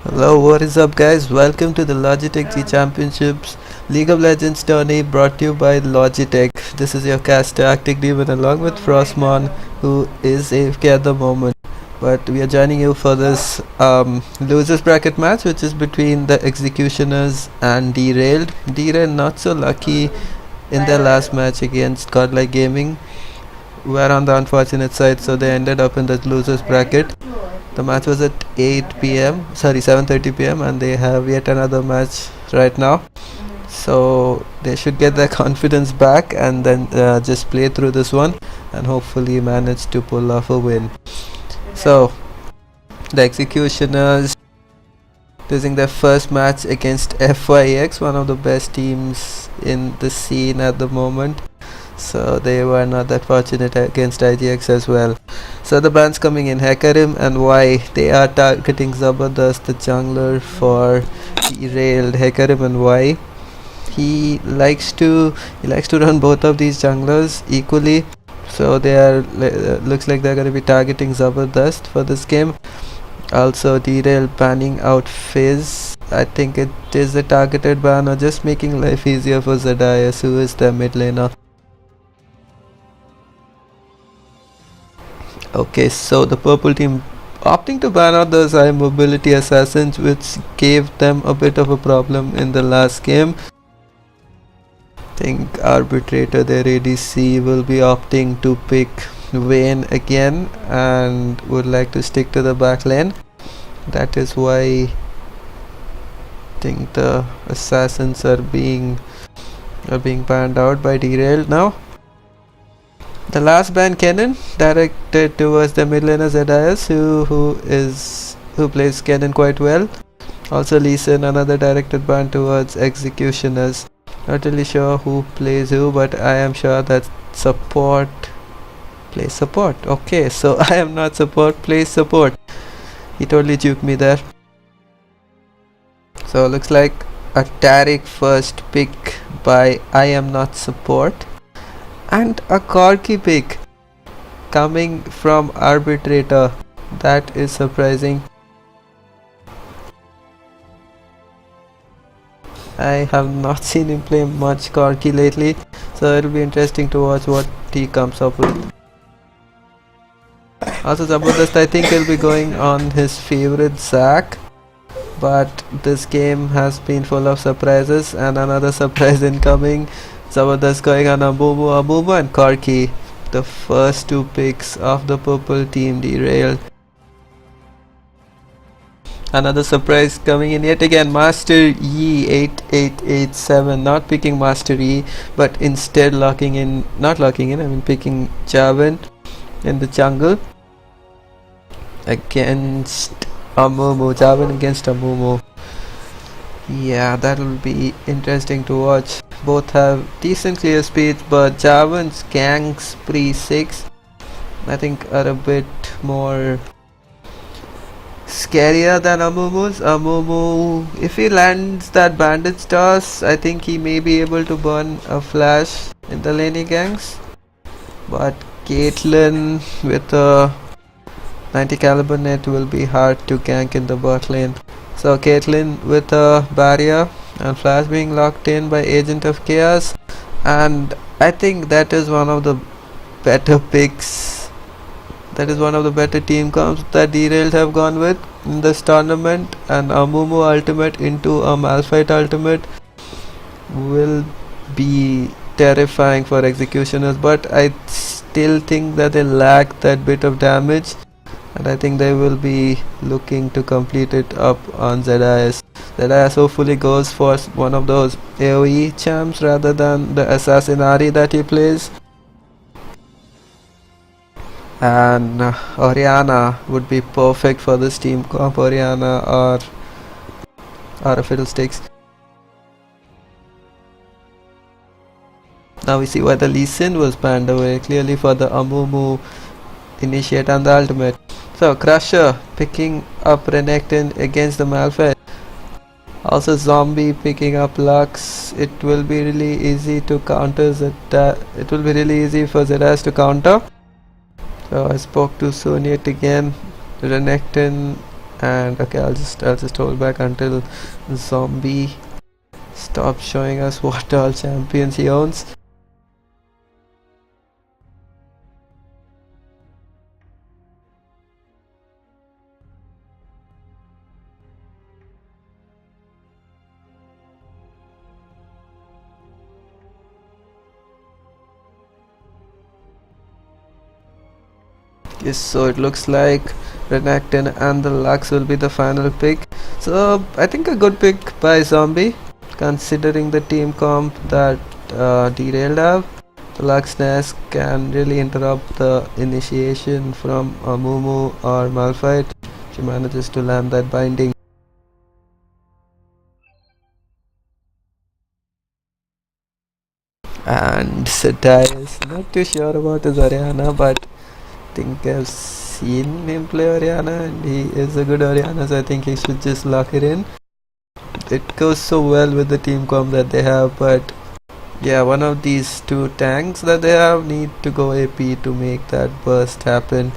Hello, what is up, guys? Welcome to the Logitech G Championships League of Legends tourney brought to you by Logitech. This is your caster Actic Demon along with Frostmon, who is AFK at the moment. But we are joining you for this losers bracket match, which is between the Executioners and Derailed. Derailed not so lucky in their last match against Godlike Gaming. Were on the unfortunate side, so they ended up in the losers bracket. The match was at 7:30 p.m. and they have yet another match right now. So they should get their confidence back and then just play through this one and hopefully manage to pull off a win. So the Executioners losing their first match against FYX, one of the best teams in the scene at the moment. So they were not that fortunate against IGX as well. So the bans coming in, Hekarim and Y, they are targeting Zabardast, the jungler, for Derailed. Hekarim and Y, he likes to run both of these junglers equally. So they are looks like they're going to be targeting Zabardast for this game. Also Derailed banning out Fizz. I think it is a targeted ban or just making life easier for Zedias, who is their mid laner. Okay, so the purple team opting to ban out those high mobility assassins, which gave them a bit of a problem in the last game. I think Arbitrator, their ADC, will be opting to pick Vayne again and would like to stick to the back lane. That is why I think the assassins are being banned out by Derailed now. The last ban, Kennen, directed towards the mid laner Zedias, who plays Kennen quite well. Also Lee Sin, another directed ban towards Executioners. Not really sure who plays who, but I am sure that support plays support. Okay, so I am not support, plays support. He totally juked me there. So looks like a Taric first pick by I am not support. And a Corki pick coming from Arbitrator. That is surprising. I have not seen him play much Corki lately, so it'll be interesting to watch what he comes up with. Also Zabardast, I think he'll be going on his favorite Zac, but this game has been full of surprises and another surprise incoming. Zabardast going on Amumu and Corki, the first two picks of the purple team Derailed. Another surprise coming in yet again, Master E 8887, not picking Master E, but instead picking Javan in the jungle against Amumu. Javan against Amumu. Yeah, that will be interesting to watch. Both have decent clear speeds, but Javan's ganks pre-6 I think are a bit more scarier than Amumu's. Amumu, if he lands that bandage toss, I think he may be able to burn a flash in the laning ganks. But Caitlyn with a 90 caliber net will be hard to gank in the bot lane. So Caitlyn with a barrier and flash being locked in by Agent of Chaos, and I think that is one of the better picks. That is one of the better team comps that Derailed have gone with in this tournament, and Amumu ultimate into a Malphite ultimate will be terrifying for Executioners, but I still think that they lack that bit of damage, and I think they will be looking to complete it up on Zedias. Zedias hopefully goes for one of those AoE champs rather than the Assassinari that he plays. And Orianna would be perfect for this team comp, Orianna or a Fiddlesticks. Now we see why the Lee Sin was banned away, clearly for the Amumu initiate and the ultimate. So Crusher picking up Renekton against the Malphite. Also Zombie picking up Lux. It will be really easy to counter it will be really easy for Zedias to counter. So I spoke too soon yet again. Renekton And okay, I'll just hold back until Zombie stops showing us what all champions he owns. Yes, so it looks like Renekton and the Lux will be the final pick. So I think a good pick by Zombie, considering the team comp that Derailed have. The Lux Nest can really interrupt the initiation from Mumu or Malphite. She manages to land that binding. And Satius, not too sure about his Ariana, but think I've seen him play Oriana and he is a good Oriana, so I think he should just lock it in. It goes so well with the team comp that they have, but yeah, one of these two tanks that they have need to go AP to make that burst happen.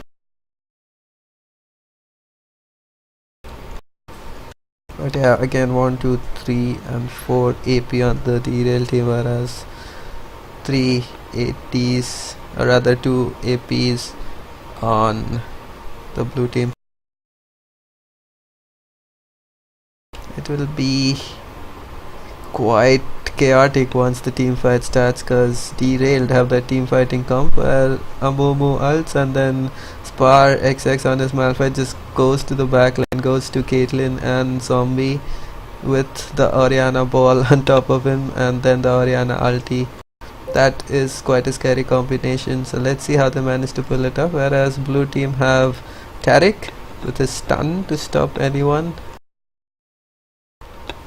But yeah, again 1, 2, 3 and 4 AP on the Derail team, whereas 3 ATs or rather 2 APs on the blue team. It will be quite chaotic once the team fight starts, because Derailed have that team fighting comp where Amumu ults and then Spar XX on his Malphite just goes to the backline, goes to Caitlyn and Zombie with the Oriana ball on top of him and then the Oriana ulti. That is quite a scary combination, so let's see how they manage to pull it off. Whereas blue team have Taric with his stun to stop anyone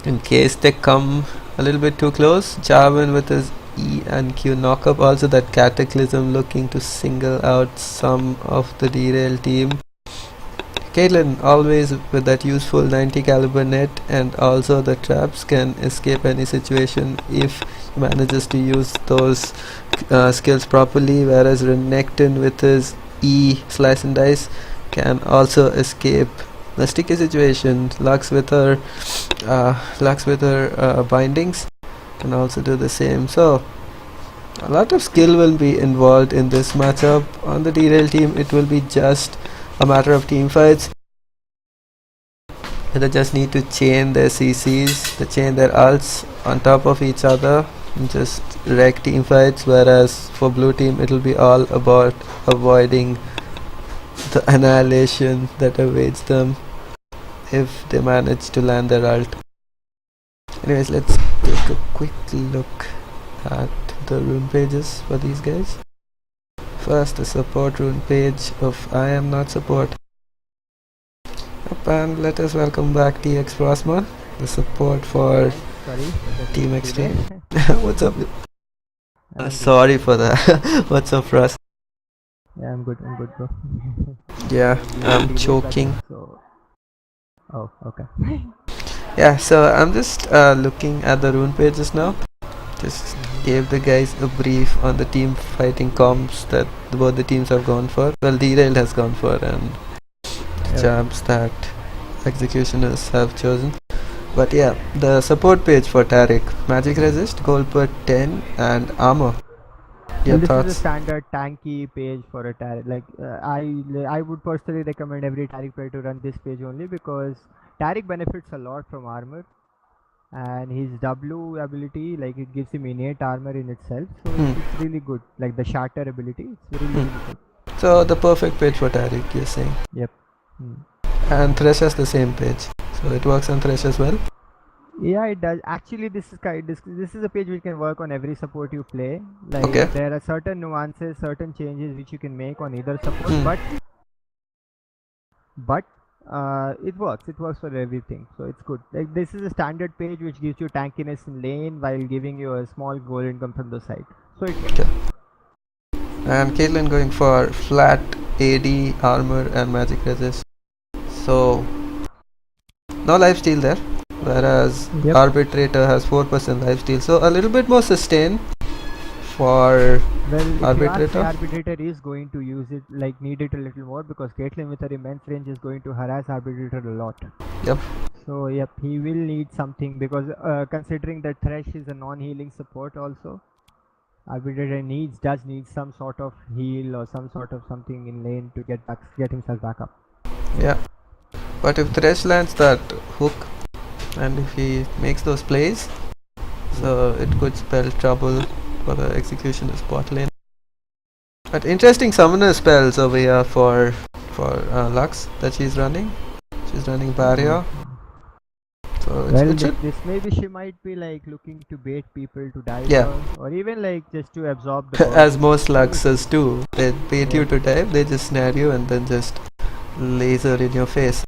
in case they come a little bit too close. Jarvan with his E and Q knockup, also that Cataclysm looking to single out some of the Derail team. Caitlyn always with that useful 90 caliber net, and also the traps can escape any situation if he manages to use those skills properly, whereas Renekton with his E slice and dice can also escape the sticky situation. Lux with her bindings can also do the same. So a lot of skill will be involved in this matchup. On the Derail team, it will be just a matter of team fights. They just need to chain their CCs, they chain their ults on top of each other and just wreck team fights, whereas for blue team it will be all about avoiding the annihilation that awaits them if they manage to land their ult. Anyways, let's take a quick look at the rune pages for these guys. First, the support rune page of I am not support. And let us welcome back TX Frostman, the support for Team Extreme. What's up? Sorry for that. What's up, Frost? Yeah, I'm good, bro. Yeah, I'm choking. So, oh, okay. Yeah, so I'm just looking at the rune pages now. Just gave the guys a brief on the team fighting comps that both the teams have gone for. Well, Derailed has gone for, and the champs that executioners have chosen. But yeah, the support page for Taric: magic resist, gold per 10 and armor. Your This thoughts? is a standard tanky page for a Taric. Like I would personally recommend every Taric player to run this page only because Taric benefits a lot from armor, and his W ability, like it gives him innate armor in itself, so it's really good. Like the shatter ability, it's really, really good. So the perfect page for Taric, you're saying? Yep. And Thresh has the same page, so it works on Thresh as well? Yeah, it does. Actually, this is a page which can work on every support you play. Like Okay. there are certain nuances, certain changes which you can make on either support, but it works. It works for everything, so it's good. Like this is a standard page which gives you tankiness in lane while giving you a small gold income from the side. So it works. Okay. And Caitlyn going for flat AD, armor and magic resist. So no lifesteal there, whereas Arbitrator has 4% lifesteal, so a little bit more sustain for Well, if you ask me, arbitrator. arbitrator is going to use it, like need it a little more, because Caitlyn with her immense range is going to harass arbitrator a lot. Yep. So yep, he will need something, because considering that Thresh is a non-healing support also, arbitrator does need some sort of heal or some sort of something in lane to get himself back up. Yeah. But if Thresh lands that hook and if he makes those plays, so it could spell trouble for the execution of bot lane. But interesting summoner spells over here for Lux that she's running. She's running barrier. So Well, it should, this maybe she might be like looking to bait people to dive Yeah. her, or even like just to absorb the burst. as most Luxes do, they bait you Yeah. to dive, they just snare you and then just laser in your face.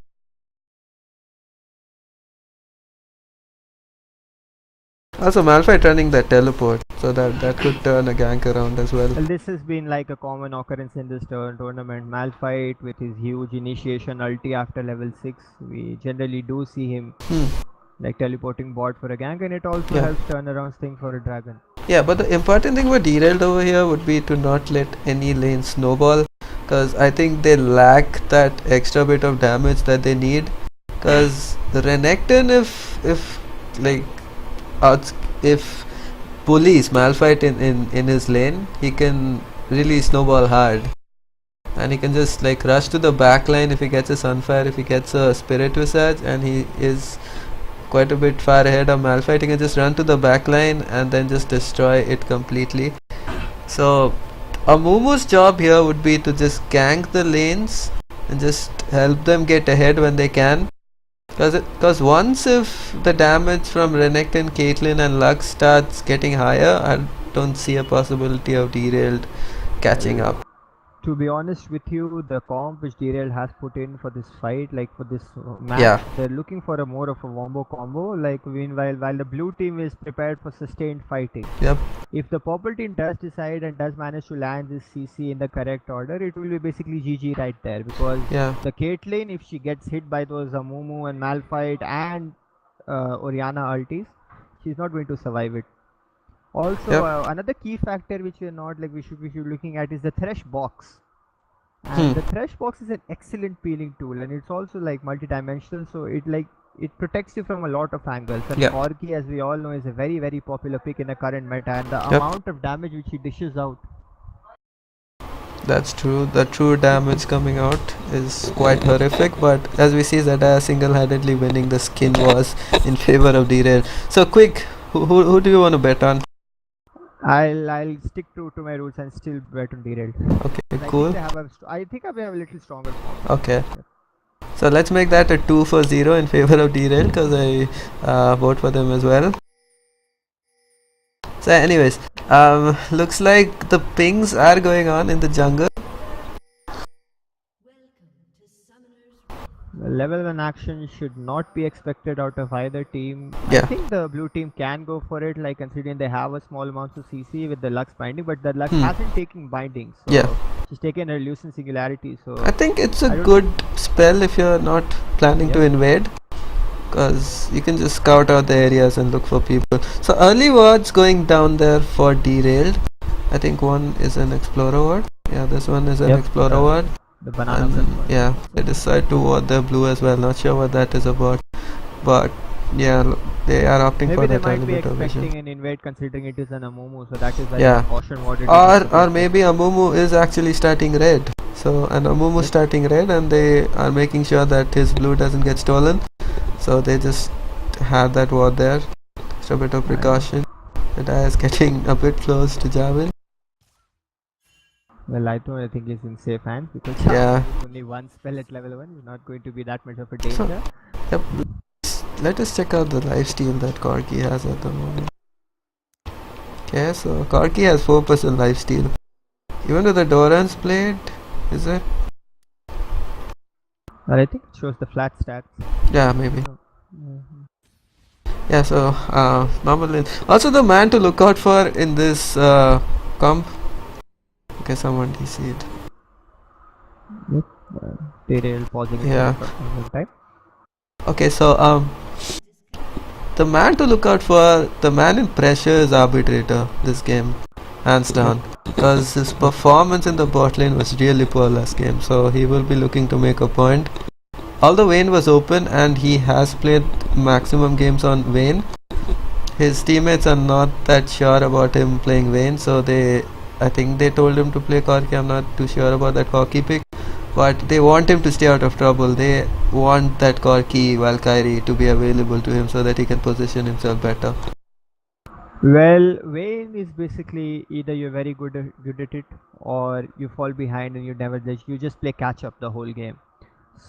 Also Malphite running that teleport, so that could turn a gank around as well. Well, this has been like a common occurrence in this tournament. Malphite with his huge initiation ulti after level 6, we generally do see him like teleporting bot for a gank, and it also Yeah. helps turnaround thing for a dragon. Yeah, but the important thing for Derailed over here would be to not let any lane snowball, because I think they lack that extra bit of damage that they need. Because Renekton, if like if bullies Malphite in his lane, he can really snowball hard, and he can just like rush to the back line if he gets a Sunfire, if he gets a Spirit Visage, and he is quite a bit far ahead of Malphite. He can just run to the back line and then just destroy it completely. So Amumu's job here would be to just gank the lanes and just help them get ahead when they can. Because once if the damage from Renekton, Caitlyn and Lux starts getting higher, I don't see a possibility of Derailed catching up. To be honest with you, the comp which Derailed has put in for this fight, like for this match, Yeah. they're looking for a more of a wombo combo. Like while the blue team is prepared for sustained fighting. Yep. If the purple team does decide and does manage to land this CC in the correct order, it will be basically GG right there, because Yeah. the Caitlyn, if she gets hit by those Amumu and Malphite and Orianna ultis, she's not going to survive it. Also, Yep. another key factor which we are not like we should be looking at is the Thresh box. And the Thresh box is an excellent peeling tool, and it's also like multi-dimensional, so it protects you from a lot of angles. And Yep. Corki, as we all know, is a very, very popular pick in the current meta, and the Yep. amount of damage which he dishes out. That's true. The true damage coming out is quite horrific, but as we see, Zedaya single-handedly winning the skin wars in favor of Derailed. So quick, who do you want to bet on? I'll stick to my roots and still bet on Derailed. Okay, I cool. I think I have a little stronger form. Okay. So let's make that a 2-0 in favor of Derailed, because I vote for them as well. So anyways, looks like the pings are going on in the jungle. Level 1 action should not be expected out of either team. Yeah. I think the blue team can go for it, like considering they have a small amount of CC with the Lux binding, but the Lux hasn't taken binding, so Yeah. she's taken a Lucent Singularity. So I think it's a I don't- good spell if you're not planning to invade, because you can just scout out the areas and look for people. So early wards going down there for Derailed. I think one is an Explorer ward. Yeah, this one is an Yep, Explorer ward. the banana And one. yeah, they decide to ward their blue as well. Not sure what that is about, but yeah, they are opting Maybe for they that might be elemental vision. expecting an invade considering it is an Amumu, so that is why Yeah. they caution warded. Or maybe Amumu is actually starting red. So an Amumu starting red, and they are making sure that his blue doesn't get stolen. So they just have that ward there. Just a bit of precaution. The guy is getting a bit close to Javin. Well, I think he's in safe hands, because Yeah. with only one spell at level 1, you're not going to be that much of a danger. Yep. Let us check out the lifesteal that Corki has at the moment. Okay, so Corki has 4% lifesteal. Even with the Doran's blade, is it? Well, I think it shows the flat stats. Yeah, maybe. Mhm. Yeah, so normally also the man to look out for in this comp. Okay, someone DC'd. Derailed pausing it Yeah. for some time. Okay, so the man to look out for, the man in pressure is arbitrator this game. hands down. Because his performance in the bot lane was really poor last game, so he will be looking to make a point. Although Vayne was open and he has played maximum games on Vayne, his teammates are not that sure about him playing Vayne, so I think they told him to play Corki. I'm not too sure about that Corki pick, but they want him to stay out of trouble. They want that Corki Valkyrie to be available to him so that he can position himself better. Well, Vayne is basically either you're very good at it, or you fall behind and you just play catch up the whole game.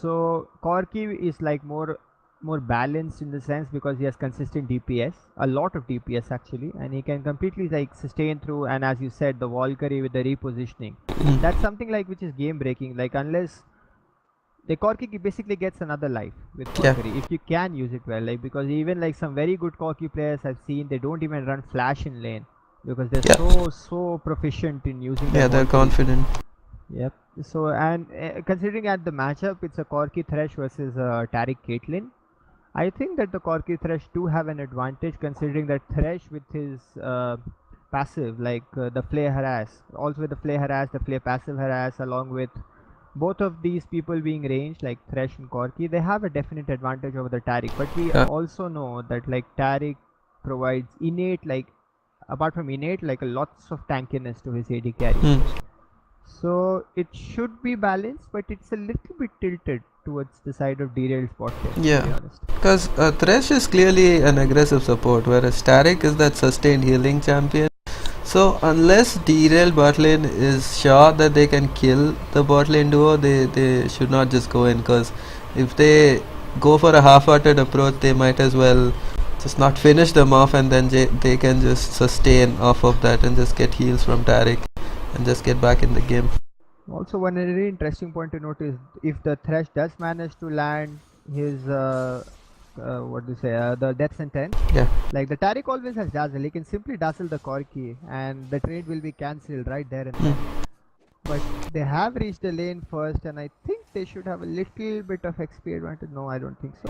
So Corki is like more balanced in the sense because he has consistent DPS, a lot of DPS actually, and he can completely like sustain through. And as you said, the Valkyrie with the repositioning, that's something like which is game breaking. Like unless the Corki basically gets another life with Valkyrie if you can use it well. Like because even like some very good Corki players I've seen, they don't even run flash in lane because they're so proficient in using. Yeah, they're confident. Yep. So and considering at the matchup, it's a Corki Thresh versus Taric Caitlyn. I think that the Corki Thresh do have an advantage considering that Thresh with his passive like the flare harass, also with the flare harass, the flare passive harass, along with both of these people being ranged like Thresh and Corki, they have a definite advantage over the Taric. But we also know that like Taric provides innate, like apart from innate, like lots of tankiness to his AD carry. So it should be balanced, but it's a little bit tilted towards the side of Derailed bot lane, to be honest. Because Thresh is clearly an aggressive support, whereas Taric is that sustained healing champion. So unless Derailed bot lane is sure that they can kill the bot lane duo, they should not just go in, because if they go for a half-hearted approach, they might as well just not finish them off, and then they can just sustain off of that and just get heals from Taric and just get back in the game. Also, one very interesting point to note is if the Thresh does manage to land his the death sentence, like the Taric always has dazzle, he can simply dazzle the Corki and the trade will be cancelled right there and then. But they have reached the lane first, and I think they should have a little bit of XP advantage. No, I don't think so.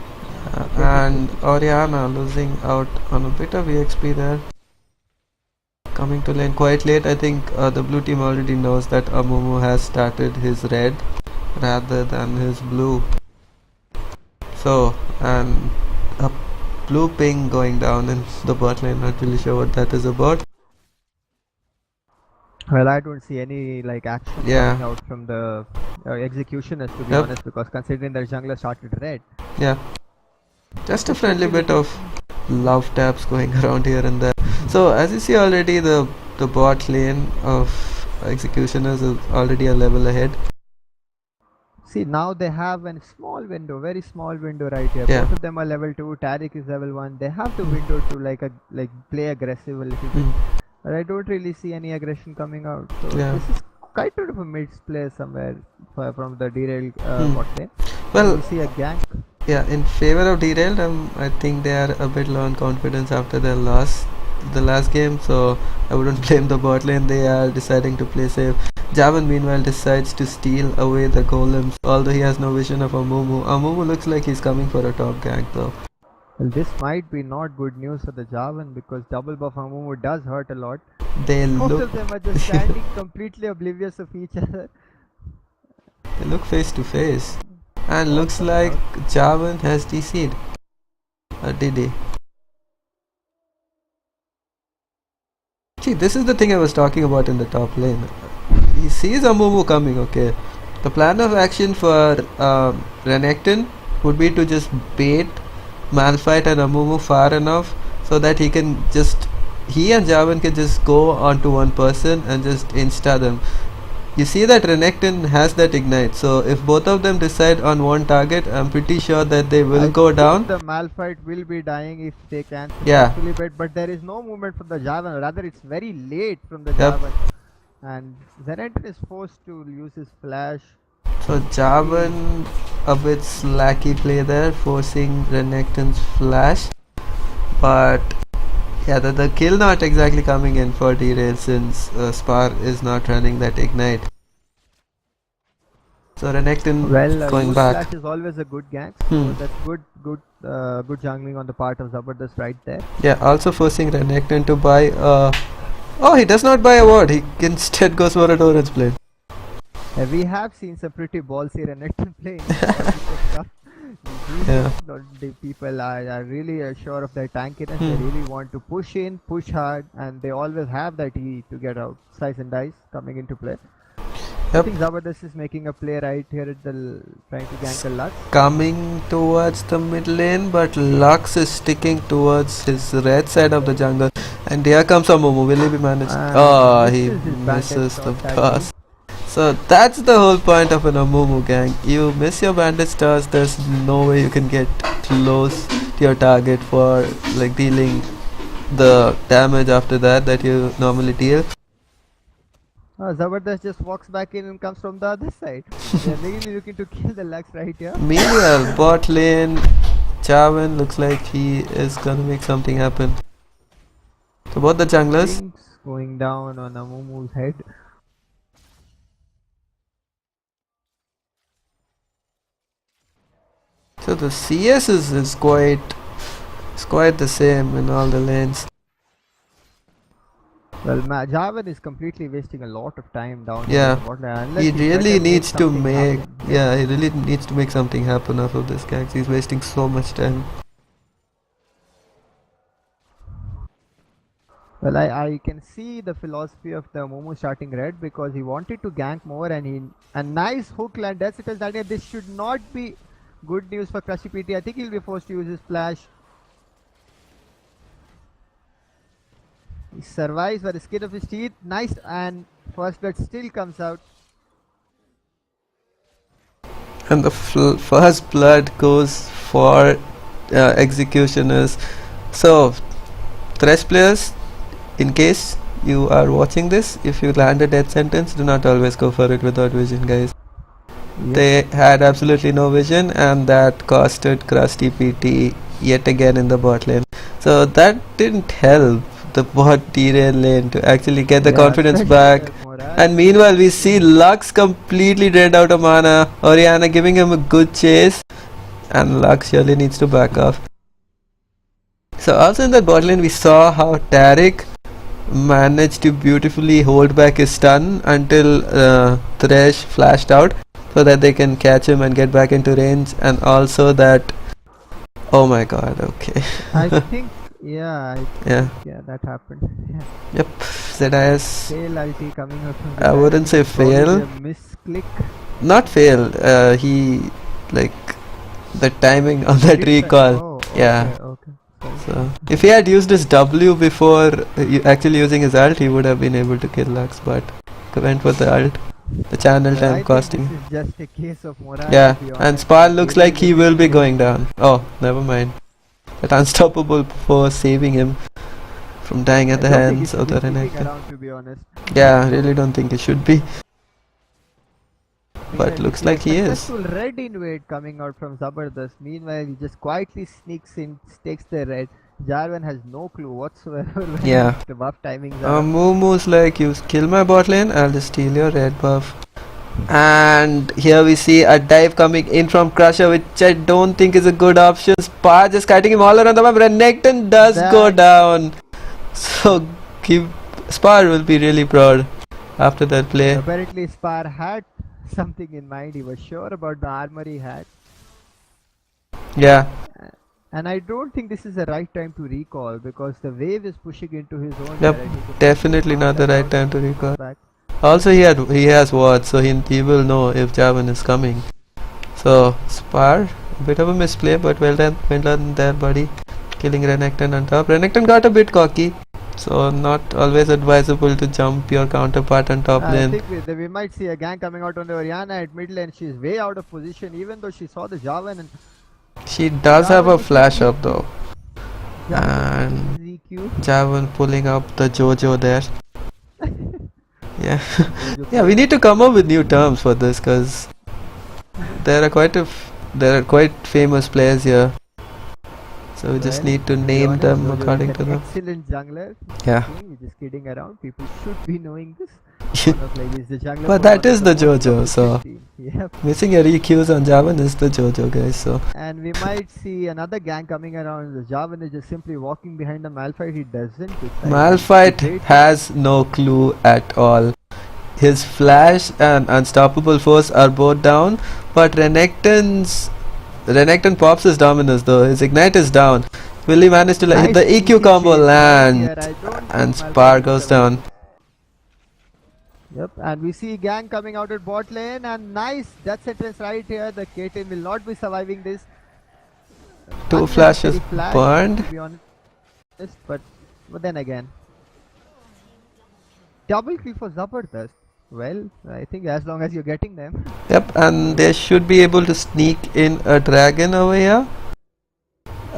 And Orianna losing out on a bit of EXP there. Coming to lane quite late. I think the blue team already knows that Amumu has started his red rather than his blue. So, and a blue ping going down in the bot lane. Not really sure what that is about. Well, I don't see any like action coming out from the executioners, to be honest, because considering the jungler started red. Yeah. Just a friendly bit of love taps going around here and there. So as you see already, the bot lane of executioners is already a level ahead. See, now they have a small window, very small window right here. Both of them are level 2, Taric is level 1. They have the window to like play aggressive a little bit. But I don't really see any aggression coming out. So this is kind of a misplay somewhere from the Derailed bot lane. Well, we see a gank. Yeah, in favor of Derailed, I think they are a bit low on confidence after their loss the last game, so I wouldn't blame the bot lane. They are deciding to play safe. Javan meanwhile decides to steal away the golems, although he has no vision of Amumu. Amumu looks like he's coming for a top gank though. Well, this might be not good news for the Javan because double buff Amumu does hurt a lot. Most of them are just standing completely oblivious of each other. They look face to face. And looks like Javan has DC'd. Or did he? See, this is the thing I was talking about in the top lane. He sees Amumu coming, okay. The plan of action for Renekton would be to just bait Malphite and Amumu far enough so that he and Javan can just go onto one person and just insta them. You see that Renekton has that ignite, so if both of them decide on one target, I'm pretty sure that they will go down. The Malphite will be dying if they can successfully bait, but there is no movement from the Javan, rather it's very late from the Javan. And Renekton is forced to use his flash. So Javan a bit slacky play there, forcing Renekton's flash. But yeah, the kill not exactly coming in for Derailed since Spar is not running that ignite. So Renekton going back. Flash is always a good gank, so that's good jungling on the part of Zabardast right there. Yeah, also forcing Renekton to buy Oh, he does not buy a ward. He instead goes for a Torrent's Blade. We have seen some pretty ballsy Renekton play in the Logitech stuff. Yeah. The people are really sure of their tankiness. They really want to push in, push hard, and they always have that E to get out. Slice and dice coming into play. I Yep. think Zabardast is making a play right here at the trying to gank the Lux. Coming towards the mid lane, but Lux is sticking towards his red side of the jungle. And here comes Amumu. Will he be managed? Oh, he Misses his bandage misses the toss, pass. So that's the whole point of an Amumu gang. You miss your bandage toss, there's no way you can get close to your target for like dealing the damage after that you normally deal. Zabardast just walks back in and comes from the other side. They're really looking to kill the Lux right here. Meanwhile, bot lane, Jarvan looks like he is gonna make something happen. So both the junglers. Things going down on Amumu's head. So the CS is quite the same in all the lanes. Well, Jarvan is completely wasting a lot of time down Yeah. here. Unless He he's really better needs to something make happen. yeah, he really needs to make something happen out of this guy. He's wasting so much time. Well, I can see the philosophy of the Momo starting red because he wanted to gank more and a nice hook land. That's it. This should not be good news for Crushy PT. I think he'll be forced to use his flash. He survives by the skin of his teeth. Nice, and first blood still comes out. And the first blood goes for executioners. So, Thresh players, in case you are watching this, if you land a death sentence, do not always go for it without vision, guys. Yep. They had absolutely no vision, and that costed Krusty PT yet again in the bot lane. So that didn't help the bot Derailed lane to actually get the confidence back. And meanwhile, we see Lux completely drained out of mana. Orianna giving him a good chase, and Lux surely needs to back off. So also in that bot lane, we saw how Taric managed to beautifully hold back his stun until Thresh flashed out, so that they can catch him and get back into range, and also that. Oh my god! Okay. I think yeah, that happened. Yeah. Yep. ZIS. Fail ulti coming out from the I wouldn't say Probably fail. a misclick. Not fail. He like the timing on that recall. Oh, Yeah. Okay. So if he had used his W before actually using his ult, he would have been able to kill Lux, but he went for the ult. The channel Well, I time think costing. This is just a case of morale. Yeah, to be and honest. Spar looks like he will be really going down. Oh, never mind. That unstoppable for saving him from dying at the I don't think hands he of the should be sticking Renekton. around, to be honest. Yeah, I really don't think he should be. But Meanwhile, looks we see a like he is. successful red invade coming out from Zabardast. Meanwhile, he just quietly sneaks in, takes the red. Jarvan has no clue whatsoever when Yeah. the buff timings are. Moomoo's like, you kill my bot lane, I'll just steal your red buff. And here we see a dive coming in from Crusher, which I don't think is a good option. Spar just kiting him all around the map. Renekton does go down. So Spar will be really proud after that play. Apparently, Spar had something in mind. He was sure about the armor he had. Yeah. And I don't think this is the right time to recall because the wave is pushing into his own Yep, direction. definitely not the right time to recall. Back. Also, he has wards, so he will know if Jarvan is coming. So Spar, a bit of a misplay, but well done there, buddy. Killing Renekton on top. Renekton got a bit cocky, so not always advisable to jump your counterpart on top I lane. think we might see a gank coming out on the Orianna at mid lane. She's way out of position, even though she saw the Jarvan and She does have a flash up though, and ZQ. Jarvan pulling up the Jojo there. Yeah, yeah. We need to come up with new terms for this because there are quite famous players here. So we just Well, need to be name honest, them Jojo is according an to them. Excellent jungler. Yeah. Okay, we're just kidding around. People should be knowing this. Sort of like he's the jungler But for that one of is the the most JoJo, so proficient team. Yep. missing your EQs on Javan is the JoJo, guys. So And we might see another gang coming around. The Jarvan is just simply walking behind the Malphite. He doesn't decide. Malphite has no clue at all. His Flash and Unstoppable Force are both down, but Renekton pops his Dominus though. His Ignite is down. Will he manage to hit the EQ combo land? And Spar goes down. Yep, and we see gang coming out at bot lane, and nice death sentence right here. The Katin will not be surviving this. Two flashes burned. To be honest, but then again, double kill for Zabardast. Well, I think as long as you're getting them. Yep, and they should be able to sneak in a dragon over here.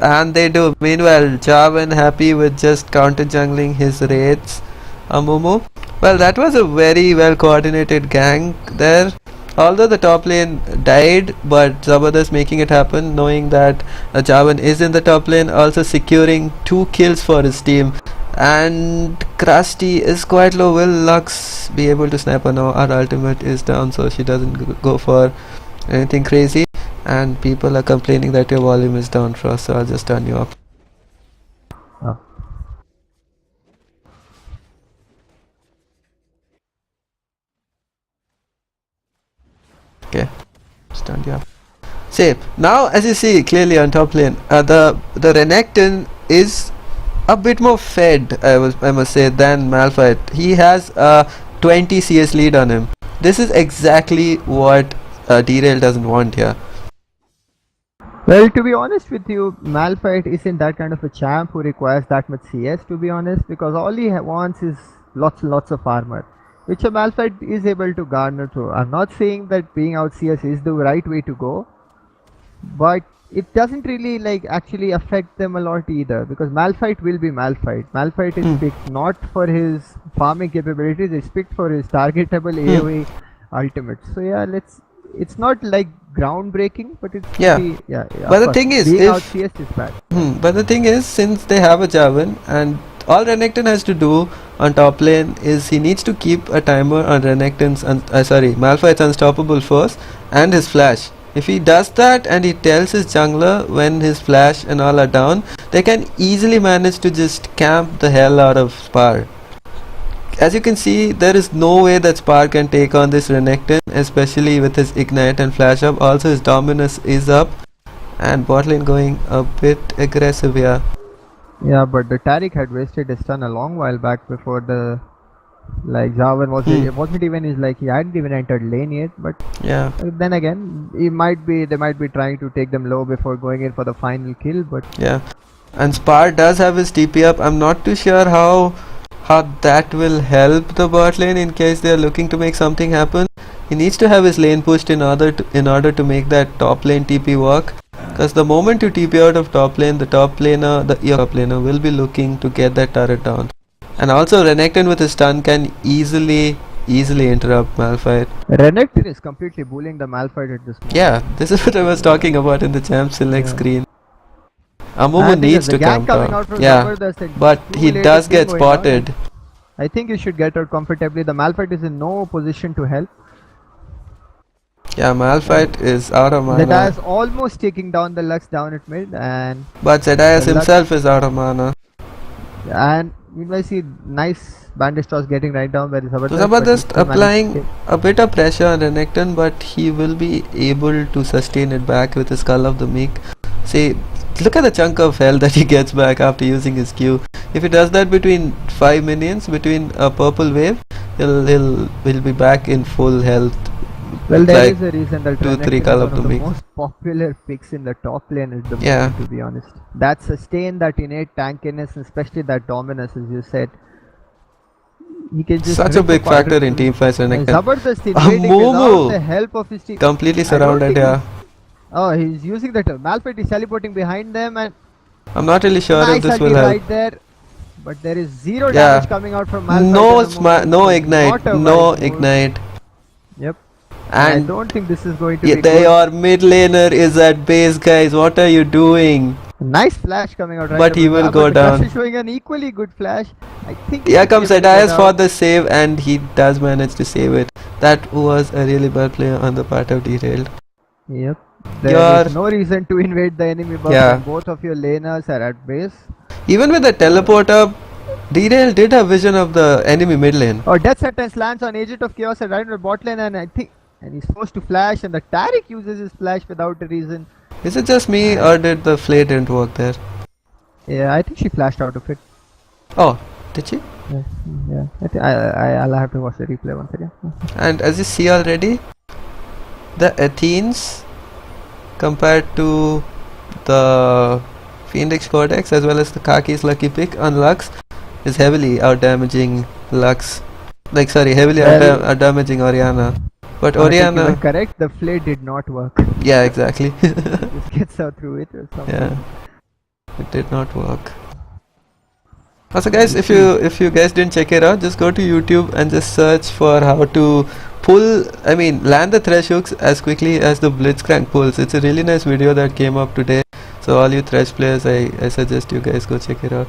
And they do. Meanwhile, Javan happy with just counter jungling his raids. Amumu. Well, that was a very well coordinated gank there. Although the top lane died, but Zabardast making it happen, knowing that Javan is in the top lane, also securing 2 kills for his team. And Krusty is quite low. Will Lux be able to snipe her now? Our ultimate is down, so she doesn't go for anything crazy. And people are complaining that your volume is down, Frost, so I'll just turn you up. Oh. Okay, just turn you up. See, now as you see clearly on top lane, the Renekton is a bit more fed, I must say, than Malphite. He has a 20 CS lead on him. This is exactly what Derailed doesn't want here. Well, to be honest with you, Malphite isn't that kind of a champ who requires that much CS, to be honest, because all he wants is lots and lots of armor, which a Malphite is able to garner through. I'm not saying that being out CS is the right way to go, but it doesn't really like actually affect them a lot either, because Malphite will be Malphite. Malphite is picked not for his farming capabilities, it's picked for his targetable AoE ultimate. So yeah, it's not like groundbreaking, but it's but the thing is, being out CS is bad. But the thing is, since they have a Javan, and all Renekton has to do on top lane is he needs to keep a timer on Malphite's Unstoppable Force and his Flash. If he does that and he tells his jungler when his Flash and all are down, they can easily manage to just camp the hell out of Spar. As you can see, there is no way that Spar can take on this Renekton, especially with his Ignite and Flash up. Also his Dominus is up, and bot lane going a bit aggressive here. Yeah, but the Taric had wasted his stun a long while back before the Javan wasn't even he hadn't even entered lane yet. But yeah, then again, they might be trying to take them low before going in for the final kill. But yeah, and Spar does have his TP up. I'm not too sure how that will help the bot lane in case they are looking to make something happen. He needs to have his lane pushed in order to make that top lane TP work. Because the moment you TP out of top lane, your top laner will be looking to get that turret down. And also Renekton with his stun can easily interrupt Malphite. Renekton is completely bullying the Malphite at this moment. Yeah, this is what I was talking about in the champ select screen. Amumu needs to come down. Yeah, but he does get spotted. I think you should get out comfortably. The Malphite is in no position to help. Yeah, Malphite is out of mana. Zedaya is almost taking down the Lux down at mid, but Zedaya himself is out of mana. And meanwhile, see nice bandage toss getting right down where Zabardast applying a bit of pressure on Renekton, but he will be able to sustain it back with his Skull of the Meek. See, look at the chunk of health that he gets back after using his Q. If he does that between 5 minions, between a purple wave, he'll be back in full health. Well, there is a reason that Renekton is one of the most popular picks in the top lane at the moment, to be honest. That sustain, that innate tankiness, especially that dominance, as you said. He can just such a big factor in team fights. Zabardast invading without the help of his team. Completely surrounded, yeah. Oh, he's using that. Malphite is teleporting behind them, and I'm not really sure if this will help. Right there, but there is zero damage coming out from Malphite. No ignite, no ignite. Yep. And I don't think this is going to be your mid laner is at base, guys. What are you doing? Nice flash coming out right But he above will that, go but the Crush down. is showing an equally good flash. I think he Here should be comes able to go Adias for down. the save, and he does manage to save it. That was a really bad play on the part of Derailed. Yep. There Your is no reason to invade the enemy buff Yeah. when both of your laners are at base. Even with the teleport up, Derailed did have vision of the enemy mid lane. Oh, Death Sentence lands on Agent of Chaos and right on the bot lane, and I think he's forced to flash, and the Taric uses his flash without a reason. Is it just me, or did the flay didn't work there? Yeah, I think she flashed out of it. Oh, did she? Yeah. I'll have to watch the replay once again. And as you see already, the Athenes compared to the Phoenix Codex as well as the Kaki's lucky pick on Lux is heavily out damaging Lux. Heavily out damaging Orianna. But Orianna. You were correct, the flay did not work. Yeah, exactly. Just gets out through it or something. Yeah, it did not work. Also, guys, if you guys didn't check it out, just go to YouTube and just search for how to land the thresh hooks as quickly as the Blitzcrank pulls. It's a really nice video that came up today. So all you thresh players, I suggest you guys go check it out.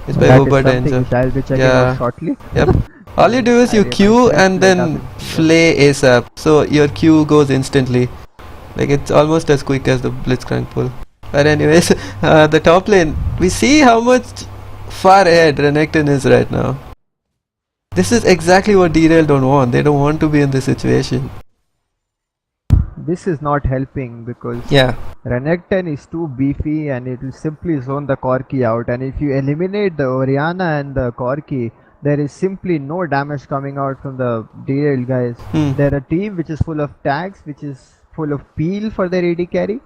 It's by Uber Danger. I'll be checking out shortly. Yep. All you do is you Q and then flay ASAP. So your Q goes instantly. Like it's almost as quick as the Blitzcrank pull. But anyways, the top lane, we see how much far ahead Renekton is right now. This is exactly what Derailed don't want. They don't want to be in this situation. This is not helping because Renekton is too beefy and it will simply zone the Corki out, and if you eliminate the Orianna and the Corki, there is simply no damage coming out from the Derailed guys. They're a team which is full of tags, which is full of peel for their AD carry.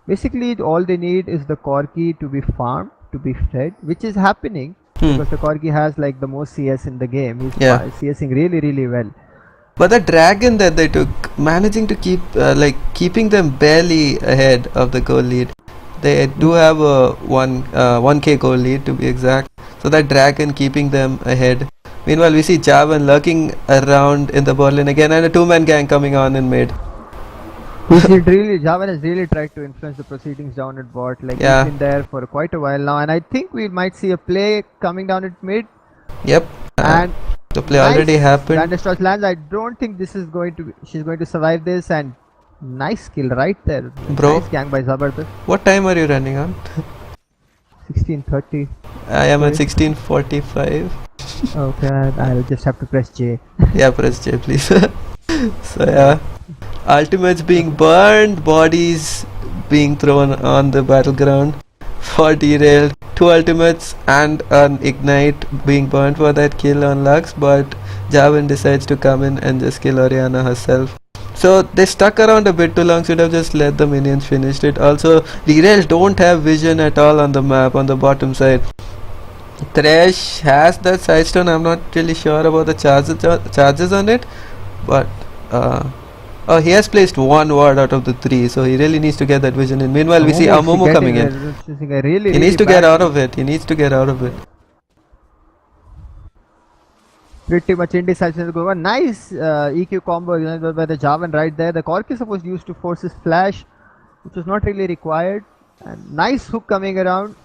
Basically all they need is the Corki to be farmed, to be fed, which is happening because the Corgi has like the most CS in the game. He's CSing really well. But the dragon that they took, managing to keep keeping them barely ahead of the goal lead. They do have a 1k goal lead to be exact. So that dragon keeping them ahead. Meanwhile, we see Javan lurking around in the bot lane again, and a two-man gang coming on in mid. Javan has really tried to influence the proceedings down at bot. He's been there for quite a while now, and I think we might see a play coming down at mid. Yep. And the play already happened. Landestross lands. I don't think this is going to. She's going to survive this, and nice kill right there. Bro, nice gang by Zabardast. What time are you running on? 16:30. I am at 16:45. Okay, I'll just have to press J. Yeah, press J, please. So yeah. Ultimates being burned, bodies being thrown on the battleground for Derailed. 2 ultimates and an ignite being burned for that kill on Lux, but Javan decides to come in and just kill Orianna herself. So they stuck around a bit too long, should have just let the minions finish it. Also, Derailed don't have vision at all on the map on the bottom side. Thresh has that sidestone. I'm not really sure about the charges on it, but he has placed 1 ward out of the 3, so he really needs to get that vision in. Meanwhile, we see Amumu coming in. He needs to get out of it. He needs to get out of it. Pretty much indecisive. Nice EQ combo by the Javan right there. The Cork is supposed to use to force his flash, which was not really required. And nice hook coming around.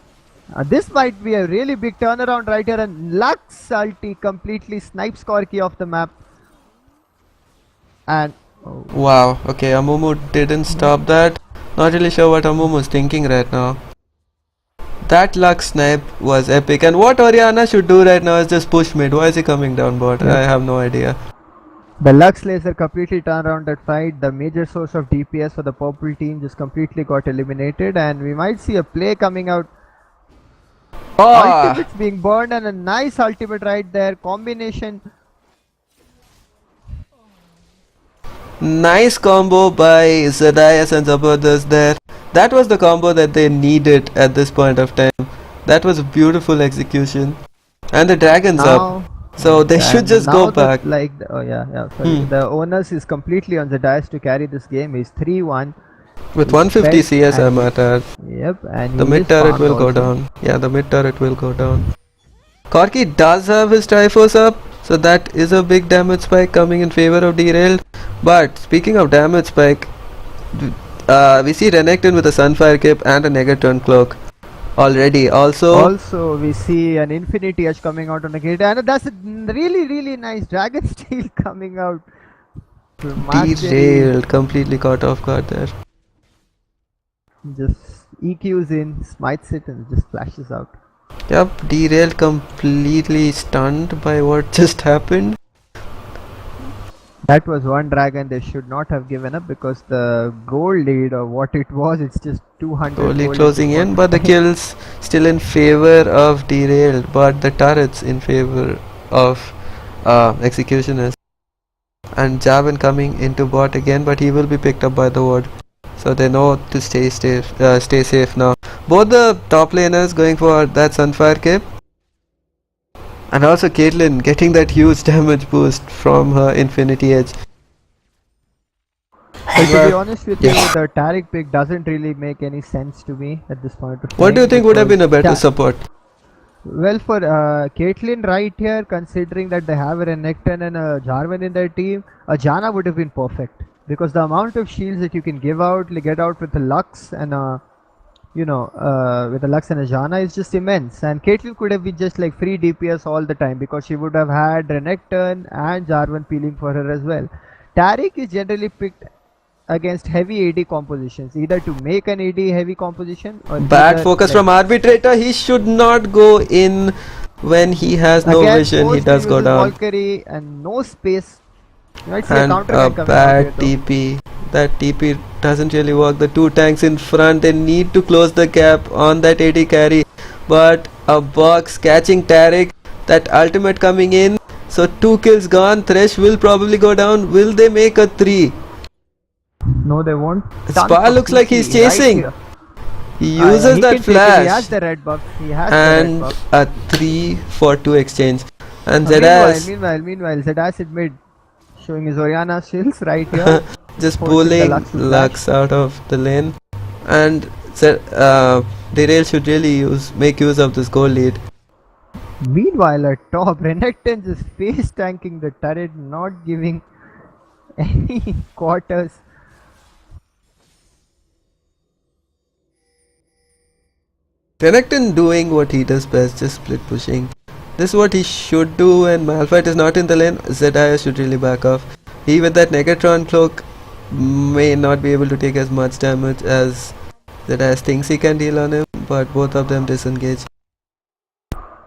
This might be a really big turnaround right here, and Lux ulti completely snipes Corki off the map. And wow, okay, Amumu didn't stop that. Not really sure what Amumu is thinking right now. That Lux snipe was epic, and what Orianna should do right now is just push mid. Why is he coming down bot? I have no idea. The Lux laser completely turned around that fight. The major source of DPS for the purple team just completely got eliminated, and we might see a play coming out. Ultimates being burned, and a nice ultimate right there. Combination. Nice combo by Zadias and Zabardast there. That was the combo that they needed at this point of time. That was a beautiful execution. And the dragon's up. So they should just go back. The onus is completely on Zadias to carry this game. He's 3-1. With 150 CS I'm at. Yep, and the mid turret will go down. Yeah, the mid turret will go down. Corki does have his Triforce up, so that is a big damage spike coming in favor of Derailed. But speaking of damage spike, we see Renekton with a Sunfire Cape and a Negatron Cloak already. Also, we see an Infinity Edge coming out on the gate, and that's a really nice Dragon Steel coming out. Derailed, completely caught off guard there. Just EQs in, smites it, and just flashes out. Yep, Derailed completely stunned by what just happened. That was one dragon they should not have given up, because the gold lead, or what it was, it's just 200 Slowly gold closing in, but the kills still in favor of Derailed, but the turrets in favor of Executioners. And Javan coming into bot again, but he will be picked up by the ward. So they know to stay safe now. Both the top laners going for that Sunfire Cape. And also Caitlyn getting that huge damage boost from her Infinity Edge. Well, to be honest with you, the Taric pick doesn't really make any sense to me at this point of time. What do you think would have been a better support? Well, for Caitlyn right here, considering that they have a Renekton and a Jarvan in their team, a Janna would have been perfect. Because the amount of shields that you can get out with the Lux and with the Lux and a Janna is just immense. And Caitlyn could have been just like free DPS all the time, because she would have had Renekton and Jarvan peeling for her as well. Taric is generally picked against heavy AD compositions, either to make an AD heavy composition or bad focus from Arbitrator. He should not go in when he has no vision. He does go down. Valkyrie and no space. And a bad TP. That TP doesn't really work. The two tanks in front, they need to close the gap on that AD carry. But a box catching Taric. That ultimate coming in. So 2 kills gone. Thresh will probably go down. Will they make a 3? No, they won't. Spar looks like he's chasing. Right, he uses that flash. He has the red buff. He has and the red buff. A 3-for-2 exchange. And Zedas. Meanwhile, Zedas in mid, showing his Orianna shields right here. Just pulling Lux out of the lane. And Derailed should really make use of this goal lead. Meanwhile, at top, Renekton just face tanking the turret, not giving any quarters. Renekton doing what he does best, just split pushing. This is what he should do when Malphite is not in the lane. Zedaya should really back off. He with that Negatron Cloak may not be able to take as much damage as Zedaya thinks he can deal on him, but both of them disengage.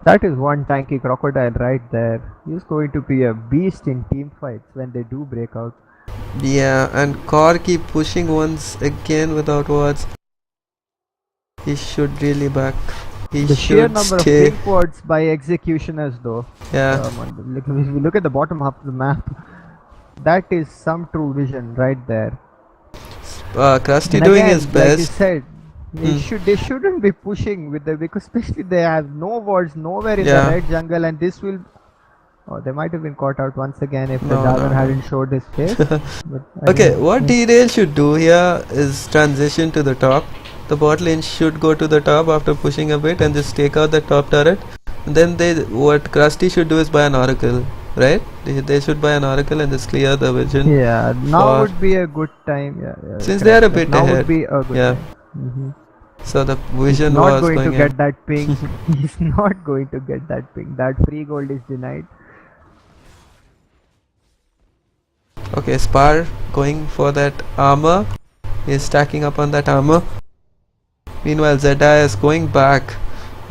That is one tanky crocodile right there. He's going to be a beast in team fights when they do break out. Yeah, and Kor keep pushing once again without wards. He should really back. The sheer number of pink wards by Executioners though. Yeah. If we look at the bottom half of the map, that is some true vision right there. Krusty doing his best. Like you said, they shouldn't be pushing with the, because especially they have no wards nowhere in the red jungle, and this will. Oh, they might have been caught out once again if the Dragon hadn't showed his face. Okay, what Derailed should do here is transition to the top. The bot lane should go to the top after pushing a bit and just take out the top turret. And then what Krusty should do is buy an oracle, right? They should buy an oracle and just clear the vision. Yeah, now would be a good time. Yeah, since they are a bit now ahead. Would be a good time. So the vision was going to get that ping. He's not going to get that ping. That free gold is denied. Okay, Spar going for that armor. He's stacking up on that armor. Meanwhile, Zedaya is going back.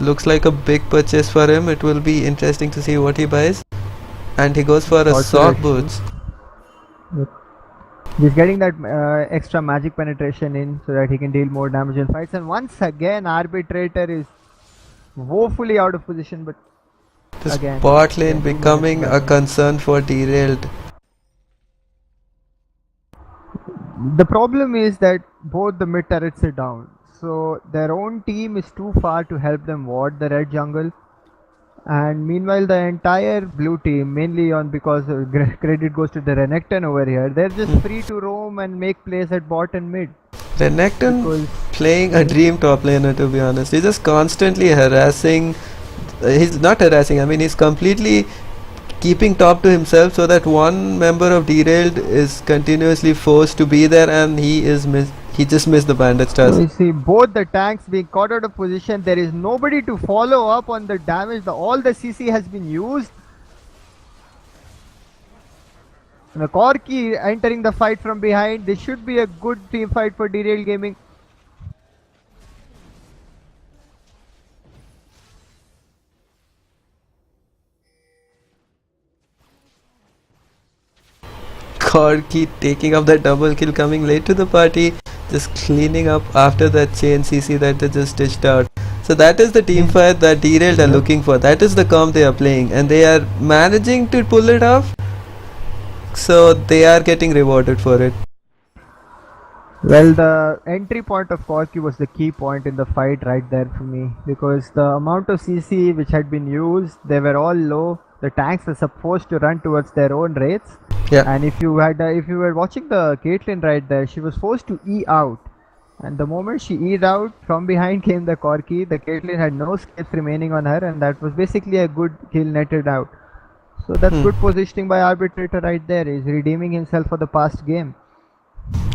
Looks like a big purchase for him. It will be interesting to see what he buys. And he goes for a sock boots. He's getting that extra magic penetration in so that he can deal more damage in fights. And once again, Arbitrator is woefully out of position. But this bot lane becoming a concern for Derailed. The problem is that both the mid turrets are down. So their own team is too far to help them ward the red jungle, and meanwhile the entire blue team, mainly because credit goes to the Renekton over here, they're just free to roam and make plays at bot and mid. Renekton playing a dream top laner, to be honest. He's just constantly harassing. He's not harassing, I mean he's completely keeping top to himself so that one member of Derailed is continuously forced to be there, and he he just missed the bandit So stars. you see both the tanks being caught out of position. There is nobody to follow up on the damage. All the CC has been used. And the Corki entering the fight from behind. This should be a good team fight for Derailed Gaming. Corki taking up that double kill, coming late to the party, just cleaning up after that chain CC that they just dished out. So that is the team fight that Derailed are looking for. That is the comp they are playing, and they are managing to pull it off. So they are getting rewarded for it. Well, the entry point of Corki was the key point in the fight right there for me, because the amount of CC which had been used, they were all low. The tanks were supposed to run towards their own wraiths. Yeah. And if you were watching the Caitlyn right there, she was forced to E out. And the moment she E'd out, from behind came the Corki. The Caitlyn had no scapes remaining on her, and that was basically a good kill netted out. So that's good positioning by Arbitrator right there. He's redeeming himself for the past game.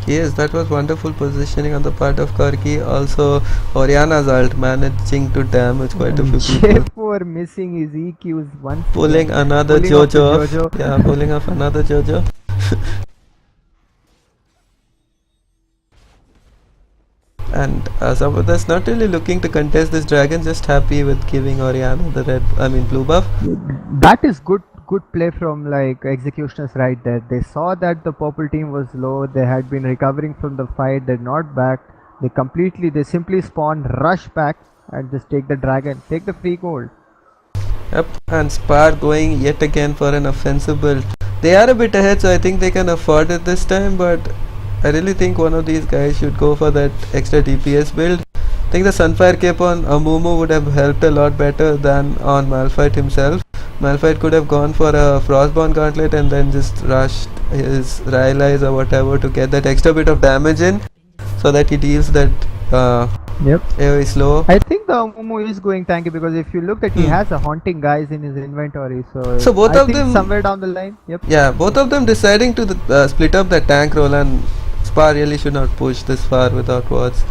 Yes, that was wonderful positioning on the part of Corki. Also, Oriana's ult managing to damage quite a few people. J4 missing his EQs once. Pulling another Jojo off. Yeah, pulling off another Jojo. And Zabardast not really looking to contest this dragon, just happy with giving Oriana the blue buff. That is good play from executioners right there. They saw that the purple team was low. They had been recovering from the fight. They're not back. They simply spawn, rush back, and just take the dragon, take the free gold. Yep, and Spar going yet again for an offensive build. They are a bit ahead, so I think they can afford it this time, but I really think one of these guys should go for that extra DPS build. I think the Sunfire Cape on Amumu would have helped a lot better than on Malphite himself. Malphite could have gone for a Frostborn Gauntlet and then just rushed his Rylai's or whatever to get that extra bit of damage in, so that he deals that AoE slow. I think the Amumu is going tanky, because if you look at, he has a haunting guys in his inventory. So both of them somewhere down the line. Yeah, both of them deciding to split up the tank role, and Spar really should not push this far without wards.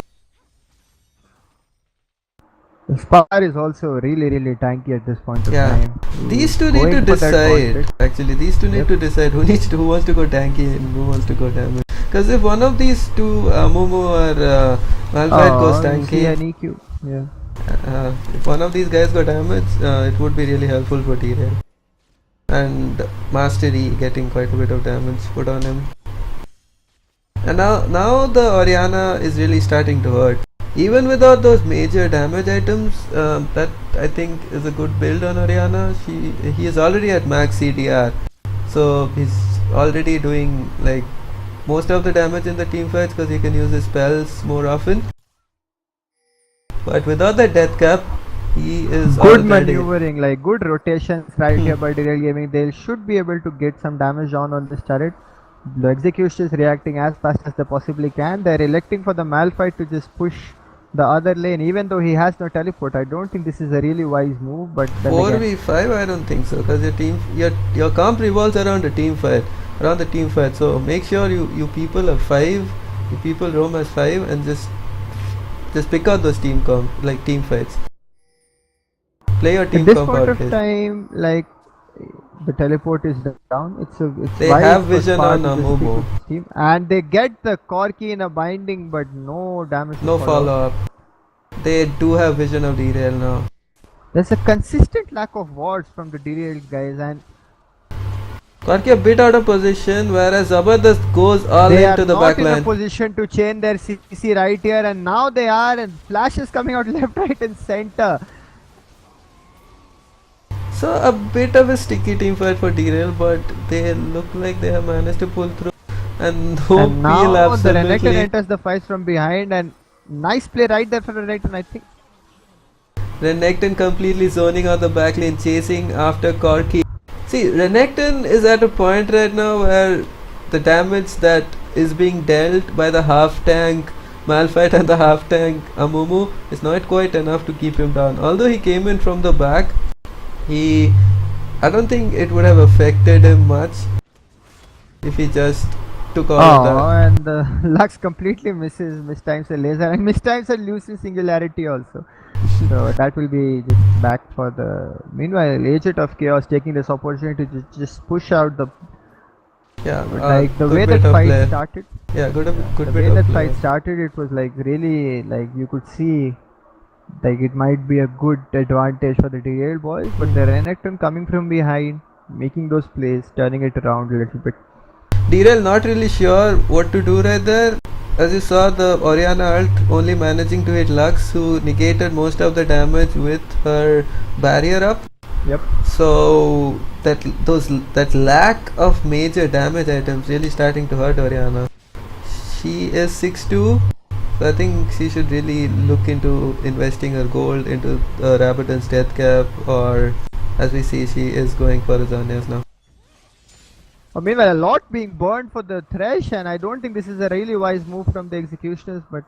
Spar is also really tanky at this point of time. These two need to decide. Actually, these two need to decide who wants to go tanky and who wants to go damage. Because if one of these two, Mumu or Malphite goes tanky, an EQ. if one of these guys got damage, it would be really helpful for Derailed. And Mastery getting quite a bit of damage put on him. And now the Oriana is really starting to hurt. Even without those major damage items, that I think is a good build on Oriana. He is already at max CDR, so he's already doing most of the damage in the team fights because he can use his spells more often. But without that death cap, he is good maneuvering, good rotations right here by Derailed Gaming. They should be able to get some damage on this turret. The execution is reacting as fast as they possibly can. They're electing for the Malphite to just push the other lane, even though he has no teleport. I don't think this is a really wise move, but 4v5 I don't think so, because your comp revolves around the team fight. So make sure you people are 5, you people roam as 5, and just pick out those team fights. Play your team comp out. At this point of time, the teleport is down. They have vision on Amumu, and they get the Corki in a binding, but no damage. No follow up. They do have vision of Derailed now. There's a consistent lack of wards from the Derailed guys, and Corki a bit out of position, whereas Zabardast goes all into the backline. They are not in a position to chain their CC right here, and now they are, and flashes coming out left, right, and center. So a bit of a sticky team fight for Derailed, but they look like they have managed to pull through. And now the Renekton enters the fight from behind, and nice play right there for Renekton, I think. Renekton completely zoning out the backlane, chasing after Corki. See, Renekton is at a point right now where the damage that is being dealt by the half tank Malphite and the half tank Amumu is not quite enough to keep him down. Although he came in from the back, I don't think it would have affected him much if he just to call Oh, that. and Lux completely mistimes the laser and mistimes the losing singularity also. So that will be just back for the. Meanwhile, Agent of Chaos taking this opportunity to just push out the. Yeah, Like the good way that bit of fight play. started. Yeah, good The bit way of that play. fight started, it was like really like you could see like it might be a good advantage for the Derailed boys, but the Renekton coming from behind, making those plays, turning it around a little bit. Derail not really sure what to do right there. As you saw, the Oriana ult only managing to hit Lux, who negated most of the damage with her barrier up. Yep. So that lack of major damage items really starting to hurt Oriana. She is 6'2", so I think she should really look into investing her gold into Rabbiton's death cap, or as we see, she is going for Azanias now. Meanwhile, a lot being burned for the Thresh, and I don't think this is a really wise move from the Executioners, but.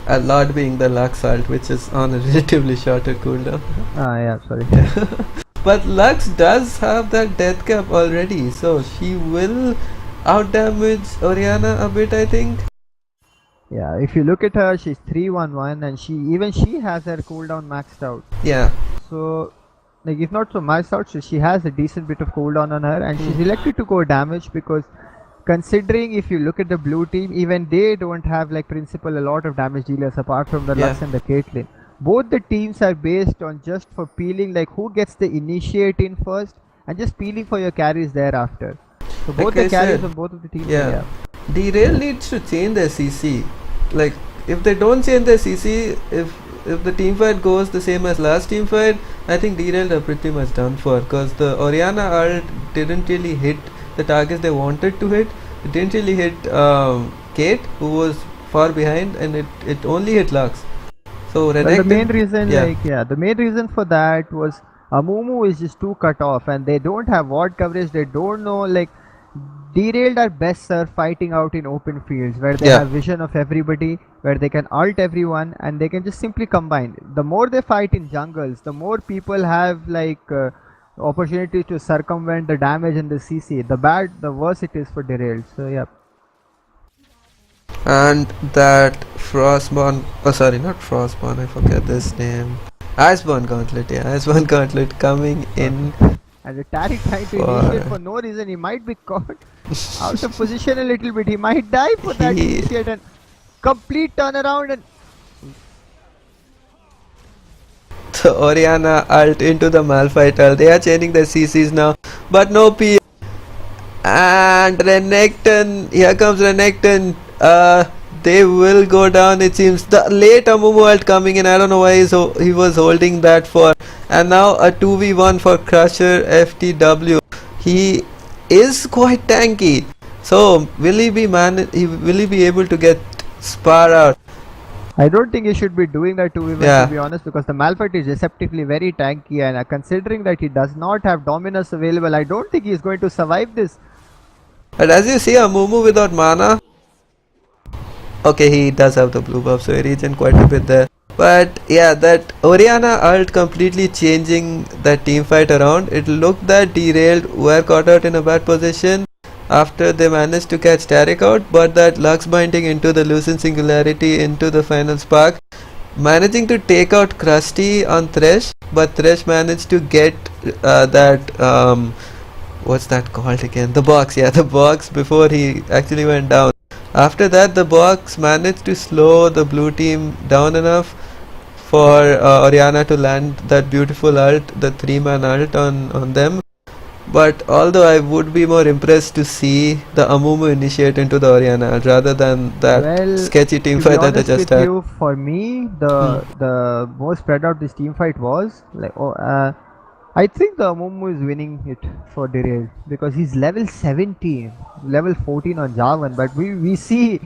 A lot being the Lux ult, which is on a relatively shorter cooldown. Yeah, sorry. But Lux does have that death cap already, so she will outdamage Oriana a bit, I think. Yeah, if you look at her, she's 3-1-1, and she has her cooldown maxed out. Yeah. So, like, if not so maxed out, so she has a decent bit of cooldown on her, and she's elected to go damage because, considering if you look at the blue team, even they don't have like principal a lot of damage dealers apart from the Lux and the Caitlyn. Both the teams are based on just for peeling, like who gets the initiate in first, and just peeling for your carries thereafter. So both Like the carries of both of the teams. Yeah. Derail needs to change their CC. Like if they don't change their CC, if the team fight goes the same as last team fight, I think Derailed are pretty much done for, because the Oriana ult didn't really hit the targets they wanted to hit. It didn't really hit Kate, who was far behind, and it only hit Lux. So Renekton, the main reason, the main reason for that was Amumu is just too cut off, and they don't have ward coverage. They don't know, like, Derailed are best served fighting out in open fields where they have vision of everybody, where they can ult everyone, and they can just simply combine. The more they fight in jungles, the more people have like opportunity to circumvent the damage and the CC. The worse it is for Derailed. So yeah. And that Frostborn, not Frostborn, I forget this name. Iceborn Gauntlet, Iceborn Gauntlet coming in. And the Tariq trying to initiate for no reason. He might be caught out of position a little bit. He might die for that initiate, and complete turnaround, and the Oriana ult into the Malphite ult. They are changing their CCs now, but no P. And Renekton, here comes Renekton. They will go down, it seems. The late Amumu ult coming in, I don't know why he was holding that for. And now a 2v1 for Crusher FTW. He is quite tanky. So will he be able to get Spar out? I don't think he should be doing that 2v1 to be honest, because the Malphite is deceptively very tanky, and considering that he does not have Dominus available, I don't think he is going to survive this. But as you see, Amumu without mana. Okay, he does have the blue buff, so he regen quite a bit there. But yeah, that Oriana ult completely changing that team fight around. It looked that Derailed were caught out in a bad position after they managed to catch Tariq out, but that Lux binding into the Lucent Singularity into the final spark, managing to take out Krusty on Thresh, but Thresh managed to get what's that called again? The box, the box before he actually went down. After that, the box managed to slow the blue team down enough for Oriana to land that beautiful ult, the 3-man ult on them. But although I would be more impressed to see the Amumu initiate into the Oriana rather than that sketchy team fight that they just had. For me, the most spread out this team fight was like I think the Amumu is winning it for Derailed because he's level 17, level 14 on Javan, but we see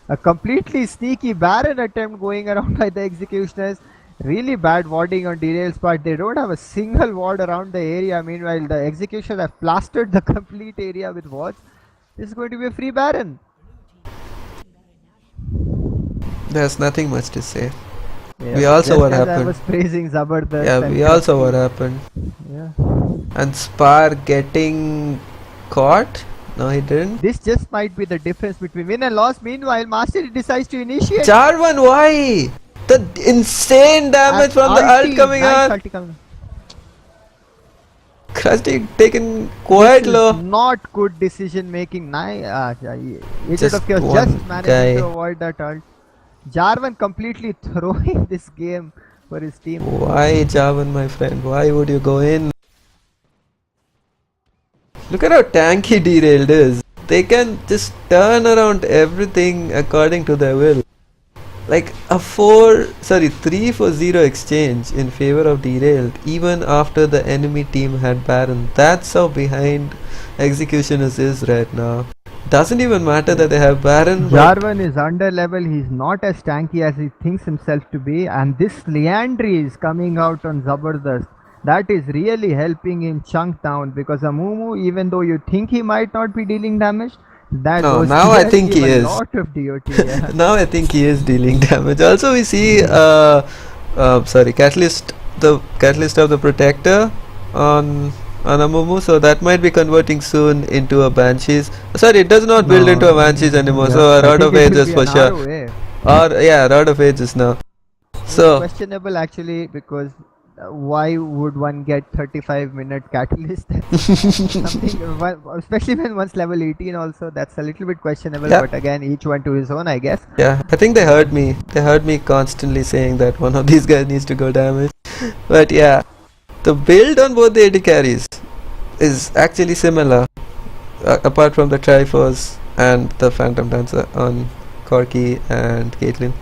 a completely sneaky Baron attempt going around by the Executioners. Really bad warding on Derailed's part. They don't have a single ward around the area. Meanwhile, the Executioners have plastered the complete area with wards. This is going to be a free Baron. There's nothing much to say. We all saw what happened. I was praising Zabardast. Yeah, we all saw what happened. Yeah. And Spar getting caught No, he didn't. This just might be the difference between win and loss. Meanwhile, Master decides to initiate. Jarvan, why? The insane damage from the ult coming nice out. ulti coming. Krusty taken quite low. Not good decision making. Agent Just of Chaos one just managing guy. to avoid that ult. Jarvan completely throwing this game for his team. Why, Jarvan, my friend? Why would you go in? Look at how tanky Derailed is. They can just turn around everything according to their will. Like a 3 for 0 exchange in favor of Derailed even after the enemy team had Baron. That's how behind Executioners is right now. Doesn't even matter that they have Baron. Jarvan is under level. He's not as tanky as he thinks himself to be. And this Leandry is coming out on Zabardast. That is really helping him chunk down, because Amumu, even though you think he might not be dealing damage, that No, was now I think he a is. lot of DOT. Yeah. Now I think he is dealing damage. Also, we see catalyst of the Protector on Amumu, so that might be converting soon into a Banshees. Sorry, it does not build into a Banshees anymore. Yeah, So a I Rod think of it should Ages be for an sure. ROA. Or yeah, Rod of Ages now. So Questionable actually, because why would one get 35-minute catalyst? Especially when one's level 18 also, that's a little bit questionable. Yeah. But again, each one to his own, I guess. yeah, I think they heard me. They heard me constantly saying that one of these guys needs to go damage. But yeah, the build on both the AD carries is actually similar, apart from the Triforce and the Phantom Dancer on Corki and Caitlyn.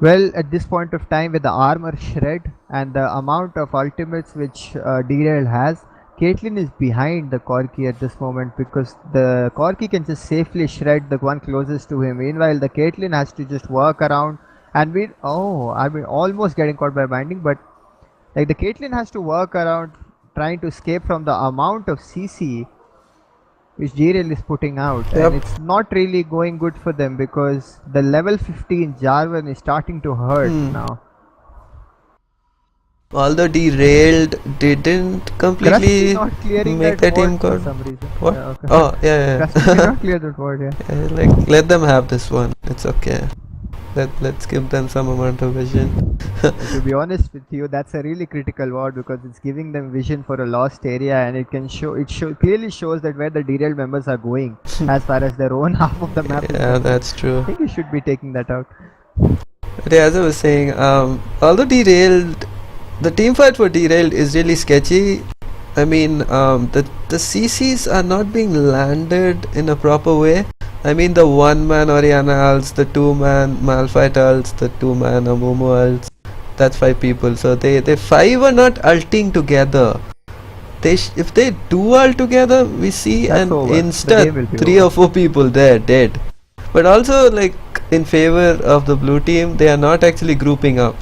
Well, at this point of time, with the armor shred and the amount of ultimates which Derailed has, Caitlyn is behind the Corki at this moment, because the Corki can just safely shred the one closest to him. Meanwhile, the Caitlyn has to just work around, and almost getting caught by binding, but like the Caitlyn has to work around trying to escape from the amount of CC which Derailed is putting out. Yep. And it's not really going good for them, because the level 15 Jarvan is starting to hurt now. Although Derailed didn't completely not clearing make that the team ward for card. some reason. What? Yeah, okay. Oh, yeah. Krusty did not clear that ward, yeah. Yeah, like, let them have this one. It's okay. Let's give them some amount of vision. To be honest with you, that's a really critical ward, because it's giving them vision for a lost area, and it can clearly shows that where the Derailed members are going as far as their own half of the map is Yeah, concerned. that's true. I think you should be taking that out. But yeah, as I was saying, although Derailed, the team fight for Derailed is really sketchy. I mean, the CCs are not being landed in a proper way. I mean, the 1-man Orianna ults, the 2-man Malphite ults, the 2-man Amumu ults. That's 5 people. So they 5 are not ulting together. If they do ult together, we see That's an over. The game will instant be 3 over. or 4 people there dead. But also, like, in favor of the blue team, they are not actually grouping up.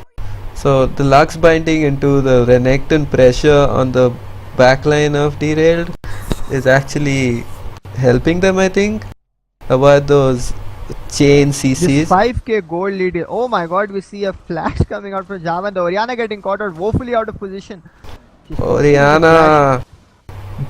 So the Lux binding into the Renekton pressure on the backline of Derailed is actually helping them, I think, avoid those chain This CCs. 5k gold lead. Oh my god, we see a flash coming out from Java. The Orianna getting caught out, woefully out of position. Orianna.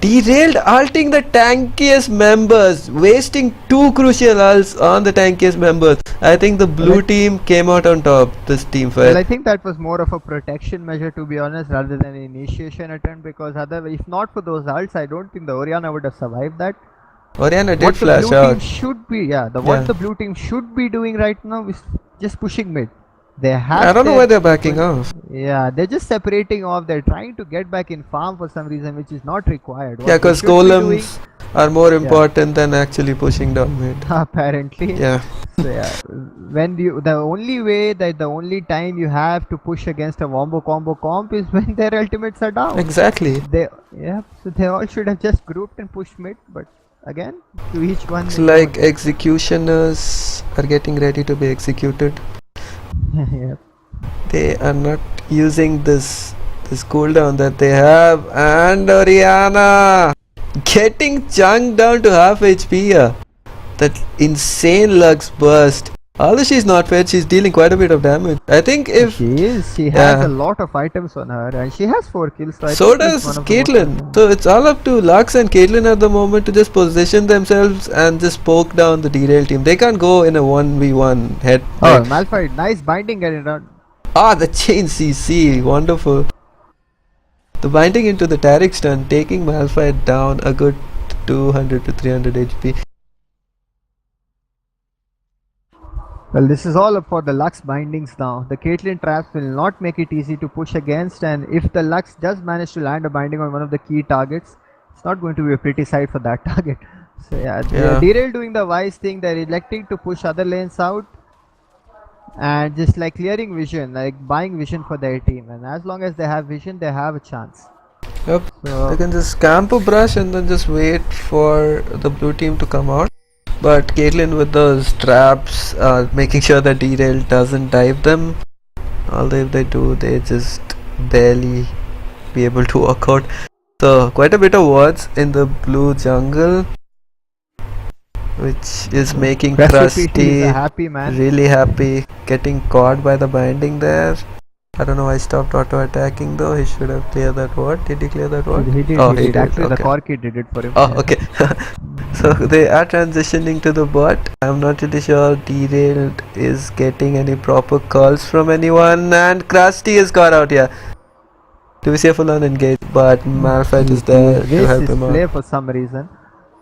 Derailed ulting the tankiest members, wasting 2 crucial ults on the tankiest members. I think the blue team came out on top this team fight. Well, I think that was more of a protection measure, to be honest, rather than an initiation attempt, because if not for those ults, I don't think the Orianna would have survived that. Orianna did What the flash blue out. team should be, what the blue team should be doing right now is just pushing mid. They have. I don't know why they're backing off. Yeah, they're just separating off. They're trying to get back in farm for some reason, which is not required. Yeah, because golems are more important than actually pushing down mid. Apparently. Yeah. So yeah, the only time you have to push against a wombo combo comp is when their ultimates are down. Exactly. So they all should have just grouped and pushed mid, but again, to each one. It's like executioners are getting ready to be executed. Yeah. They are not using this cooldown that they have, and Orianna getting chunked down to half HP here. That insane Lux burst Although she's not fed, she's dealing quite a bit of damage. I think if She is. She has a lot of items on her, and she has 4 kills. So, I so think does she's one of the most Caitlyn. items. So it's all up to Lux and Caitlyn at the moment to just position themselves and just poke down the Derailed team. They can't go in a 1v1 head. Oh, Malphite, nice binding getting done. Ah, the chain CC, wonderful. The binding into the Taric stun, taking Malphite down a good 200 to 300 HP. Well, this is all for the Lux bindings now. The Caitlyn traps will not make it easy to push against, and if the Lux does manage to land a binding on one of the key targets, it's not going to be a pretty sight for that target. So yeah, they're Derailed doing the wise thing. They're electing to push other lanes out and just like clearing vision, like buying vision for their team. And as long as they have vision, they have a chance. Yep. So they can just camp a brush and then just wait for the blue team to come out. But Caitlyn with those traps, making sure that Derailed doesn't dive them. Although if they do, they just barely be able to walk out. So quite a bit of wards in the blue jungle, which is making Krusty happy man. Really happy, getting caught by the binding there. I don't know why he stopped auto attacking though. He should have cleared that ward. Did he clear that ward? He did. Oh, he did. Actually, okay. the Corki did it for him. Oh, okay. So they are transitioning to the bot. I'm not really sure Derailed is getting any proper calls from anyone, and Krusty is caught out here. Do we see a full on engage? But Malphite is there to help him out. Play for some reason.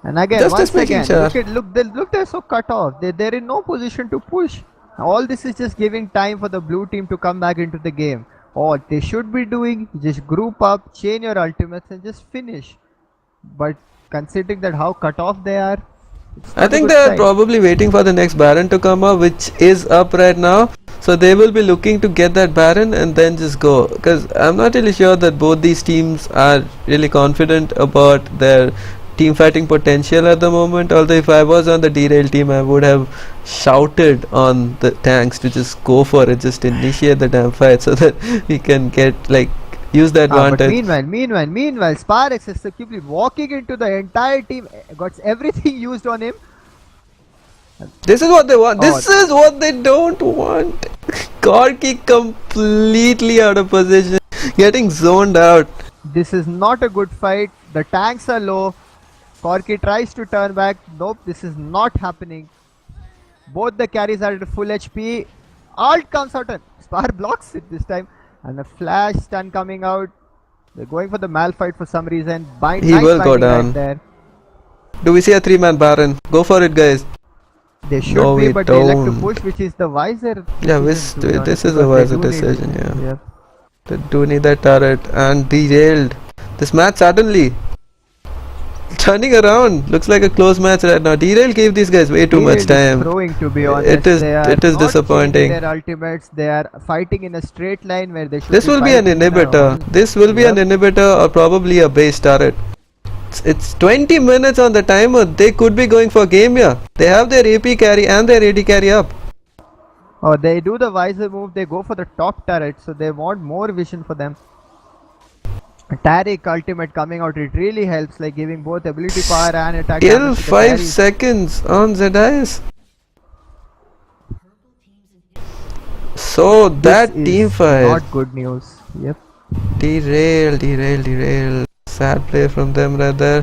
And again, Just once again, sure. look, they're so cut off. They're in no position to push. All this is just giving time for the blue team to come back into the game. All they should be doing, just group up, chain your ultimates, and just finish. But considering that how cut off they are, I think they're probably waiting for the next Baron to come up, which is up right now. So they will be looking to get that Baron and then just go. Because I'm not really sure that both these teams are really confident about their team fighting potential at the moment. Although if I was on the Derailed team, I would have shouted on the tanks to just go for it, just initiate the damn fight so that we can get use the advantage. But meanwhile, Sparx is keeping walking into the entire team, got everything used on him. This is what they want. This is what they don't want. Corki completely out of position, getting zoned out. This is not a good fight. The tanks are low. Corki tries to turn back. Nope, this is not happening. Both the carries are at full HP. Alt comes out and Spar blocks it this time. And a flash stun coming out. They're going for the Malphite for some reason. He will go down. Right there. Do we see a 3-man Baron? Go for it, guys. They should be, but they like to push, which is the wiser. Yeah, this is a wiser decision. Yeah. They do need that turret and Derailed. This match suddenly turning around. Looks like a close match right now. Derailed gave these guys way too much time. Throwing, to be honest. It is disappointing. Their ultimates, they are fighting in a straight line where they should. This will be an inhibitor. This will be an inhibitor or probably a base turret. It's 20 minutes on the timer. They could be going for game here. They have their AP carry and their AD carry up. Oh, they do the wiser move. They go for the top turret, so they want more vision for them. Taric ultimate coming out, it really helps, like giving both ability power and attack. Kill 5 seconds on Zedais. So that team fight. Not good news. Yep. Derailed. Sad play from them right there.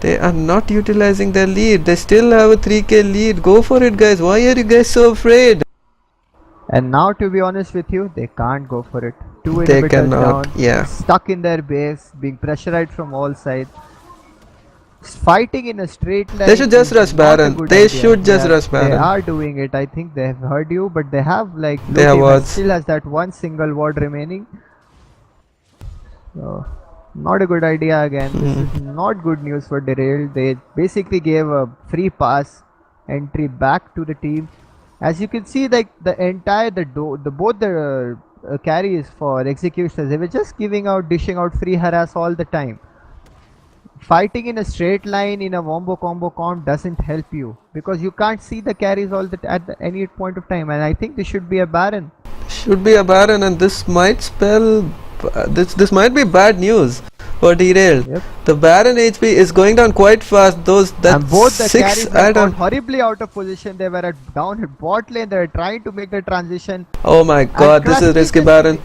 They are not utilizing their lead. They still have a 3k lead. Go for it, guys. Why are you guys so afraid? And now, to be honest with you, they can't go for it. They cannot. Down, yeah. Stuck in their base, being pressurized from all sides. Fighting in a straight line. They should just rush Baron. They should just rush Baron. They are doing it. I think they have heard you, but they have still has that one single ward remaining. So, not a good idea again. This is not good news for Derailed. They basically gave a free pass entry back to the team. As you can see, like the entire both the carries for executioners, they were just dishing out free harass all the time. Fighting in a straight line in a wombo combo comp doesn't help you because you can't see the carries at any point of time. And I think this should be a Baron. Should be a Baron, and this might spell this might be bad news for Derailed. Yep. The Baron HP is going down quite fast. And both the 6 carries have got add-on. horribly out of position. They were down at bot lane. They were trying to make the transition. Oh my god, this is risky Baron.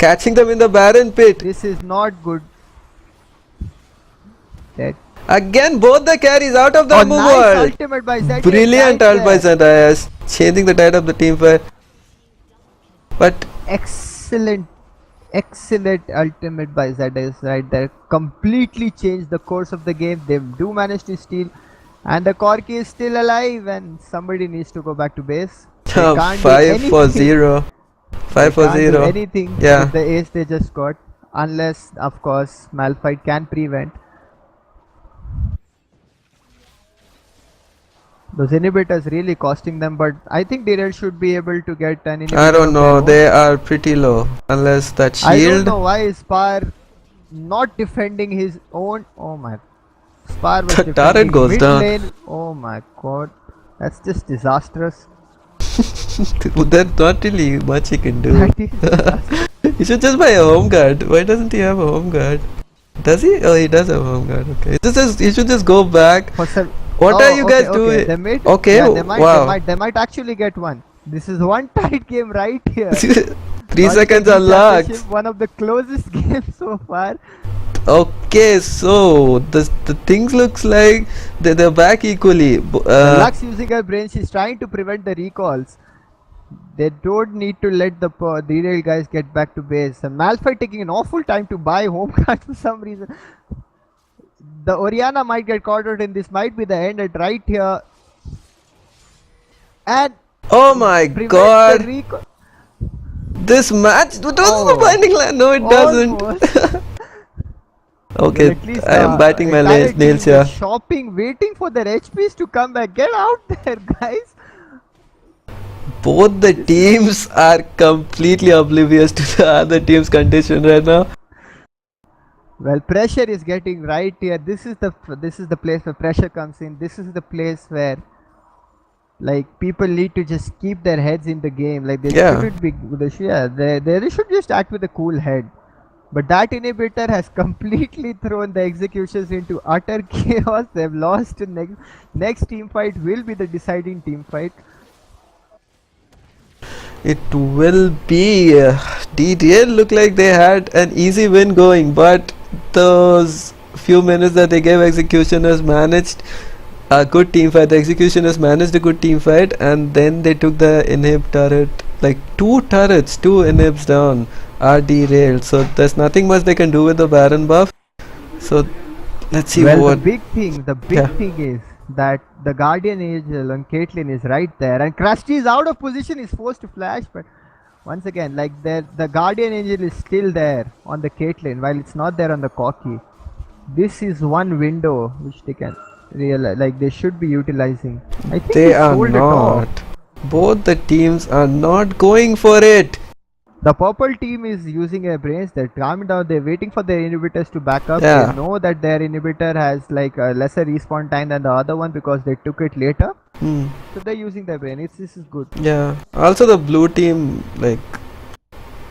Catching them in the Baron pit. This is not good. Dead. Again, both the carries out of the Oh, move nice world. ultimate by Zed. Brilliant ult by Zendayas. Changing the tide of the team fight. But Excellent ultimate by Zedis right there. Completely changed the course of the game. They do manage to steal. And the Corki is still alive and somebody needs to go back to base. They can't do 5 for anything. 0. 5 They for can't do 0. anything Yeah. with the ace they just got. Unless, of course, Malphite can prevent. Those inhibitors really costing them, but I think Derailed should be able to get an inhibitor. I don't of know, their own. they are pretty low. Unless that I don't shield. know why Spar not defending his own. Oh my. Spar was The defending turret goes mid down. lane. Oh my god. That's just disastrous. There's not really much he can do. That is disastrous. He should just buy a home guard. Why doesn't he have a home guard? Does he? Oh, he does have a home guard. Okay. He should just go back. What are you guys doing? They made, Okay, yeah, wow. they might actually get one. This is one tight game right here. 3 Logitech seconds unlocked. Championship, one of the closest games so far. Okay, so the things looks like they're back equally. Lux using her brain, she's trying to prevent the recalls. They don't need to let the Derailed guys get back to base. And Malphite taking an awful time to buy home cards for some reason. The Orianna might get caught out and this might be the end at right here. And oh my prevent god. the recall. This match does Oh. the binding line. No, it doesn't. Almost. Okay, Well, at least I am biting my entire nails team here. is shopping, waiting for their HPs to come back. Get out there, guys. Both the teams are completely oblivious to the other team's condition right now. Well, pressure is getting right here. This is the place where pressure comes in. This is the place where, like, people need to just keep their heads in the game. Like they shouldn't be. They should just act with a cool head. But that inhibitor has completely thrown the executions into utter chaos. They've lost. Next team fight will be the deciding team fight. It will be. DDL look like they had an easy win going, but those few minutes that they gave executioners managed a good team fight. The executioners managed a good team fight, and then they took the inhib turret, like 2 turrets, 2 inhibs down, are derailed. So there's nothing much they can do with the Baron buff. So let's see well, what. the big thing is that the Guardian Angel on Caitlyn is right there, and Krusty is out of position, is forced to flash, but once again, like the Guardian Angel is still there on the Caitlyn while it's not there on the Corki. This is one window which they can realize, like they should be utilizing. I think They are sold it off. not. Both the teams are not going for it. The purple team is using their brains. They're calming down. They're waiting for their inhibitors to back up. Yeah. They know that their inhibitor has like a lesser respawn time than the other one because they took it later. Hmm. So they're using their brain. This is good. Yeah. Also the blue team, like,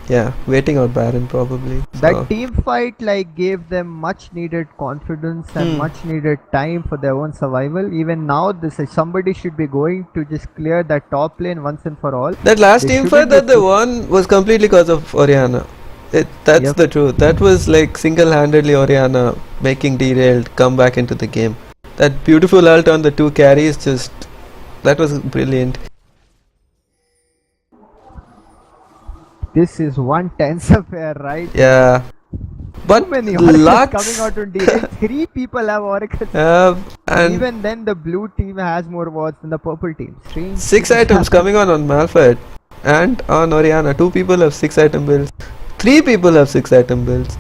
yeah, waiting out Baron probably. That So, team fight like gave them much needed confidence and Hmm. much needed time for their own survival. Even now, somebody should be going to just clear that top lane once and for all. that last They team shouldn't fight that be they won was completely because of Orianna. That's Yep. the truth. That was like single-handedly Orianna making Derailed come back into the game. That beautiful ult on the 2 carries, that was brilliant. This is one tense affair, right? Yeah. But Too many oracles Lux coming out on D. 3 people have oracles. and Even then, the blue team has more wards than the purple team. Strange 6 things items happen. coming on Malphite and on Orianna. 2 people have 6 item builds. 3 people have 6 item builds.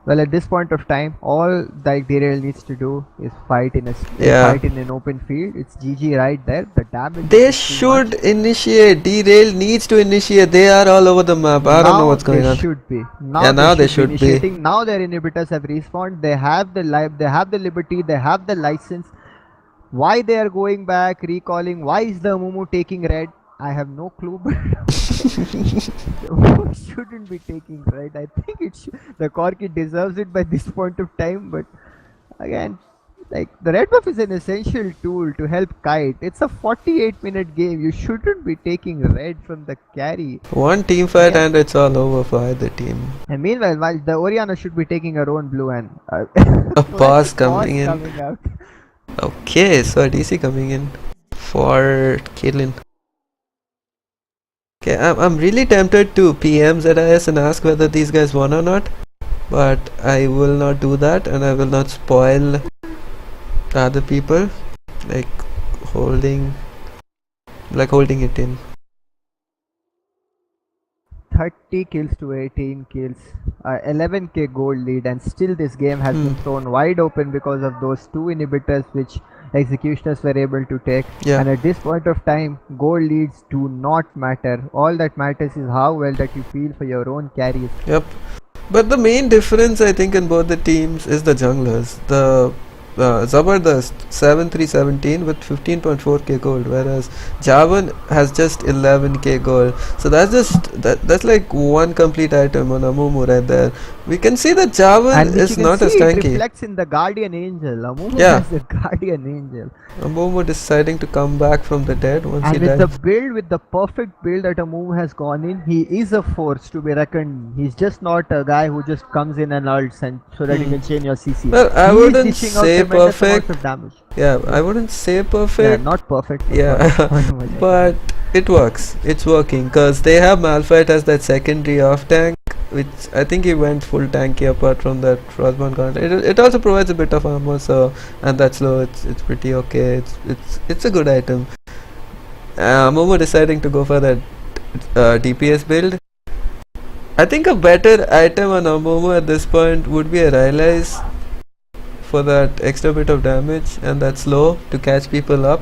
Well, at this point of time, all that Derailed needs to do is fight in an open field. It's GG right there. The damage. They is too should much. initiate. Derail needs to initiate. They are all over the map. I don't know what's going on. They should be. Now they should be. initiating. Now their inhibitors have respawned. They have the life. They have the liberty. They have the license. Why they are going back, recalling? Why is the Mumu taking red? I have no clue, but okay. Shouldn't be taking red. I think the Corki deserves it by this point of time, but again, like the red buff is an essential tool to help kite. It's a 48-minute game. You shouldn't be taking red from the carry. One team fight Yeah. and it's all over for either team. And meanwhile, while the Oriana should be taking her own blue and A pause coming in. coming out. Okay, so a DC coming in for Caitlyn. Okay, I'm really tempted to PM ZIS and ask whether these guys won or not, but I will not do that, and I will not spoil the other people, like holding it in. 30 kills to 18 kills, 11k gold lead, and still this game has been thrown wide open because of those two inhibitors which executioners were able to take. Yeah. And at this point of time, gold leads do not matter. All that matters is how well that you feel for your own carries. Yep. But the main difference I think in both the teams is the junglers. The Zabardast 7-3-17 with 15.4k gold, whereas Javan has just 11k gold. So that's like one complete item on Amumu right there. We can see that Javan is not as It tanky. reflects in the Guardian Angel. Amumu Yeah. has the Guardian Angel. Amumu deciding to come back from the dead once And he with died. the build, with the perfect build that Amumu has gone in, he is a force to be reckoned. He's just not a guy who just comes in and ults and so that you can chain your CC. Well, I He is wouldn't dishing out say tremendous perfect. amounts of damage. Yeah, I wouldn't say Yeah, perfect. not perfect. Yeah, but it works. It's working because they have Malphite as that secondary off tank, which I think he went full tanky apart from that Frostbound Gauntlet. It also provides a bit of armor, so and that's low. It's pretty okay. It's a good item. Momo deciding to go for that DPS build. I think a better item on Momo at this point would be a Rylai's for that extra bit of damage and that slow to catch people up.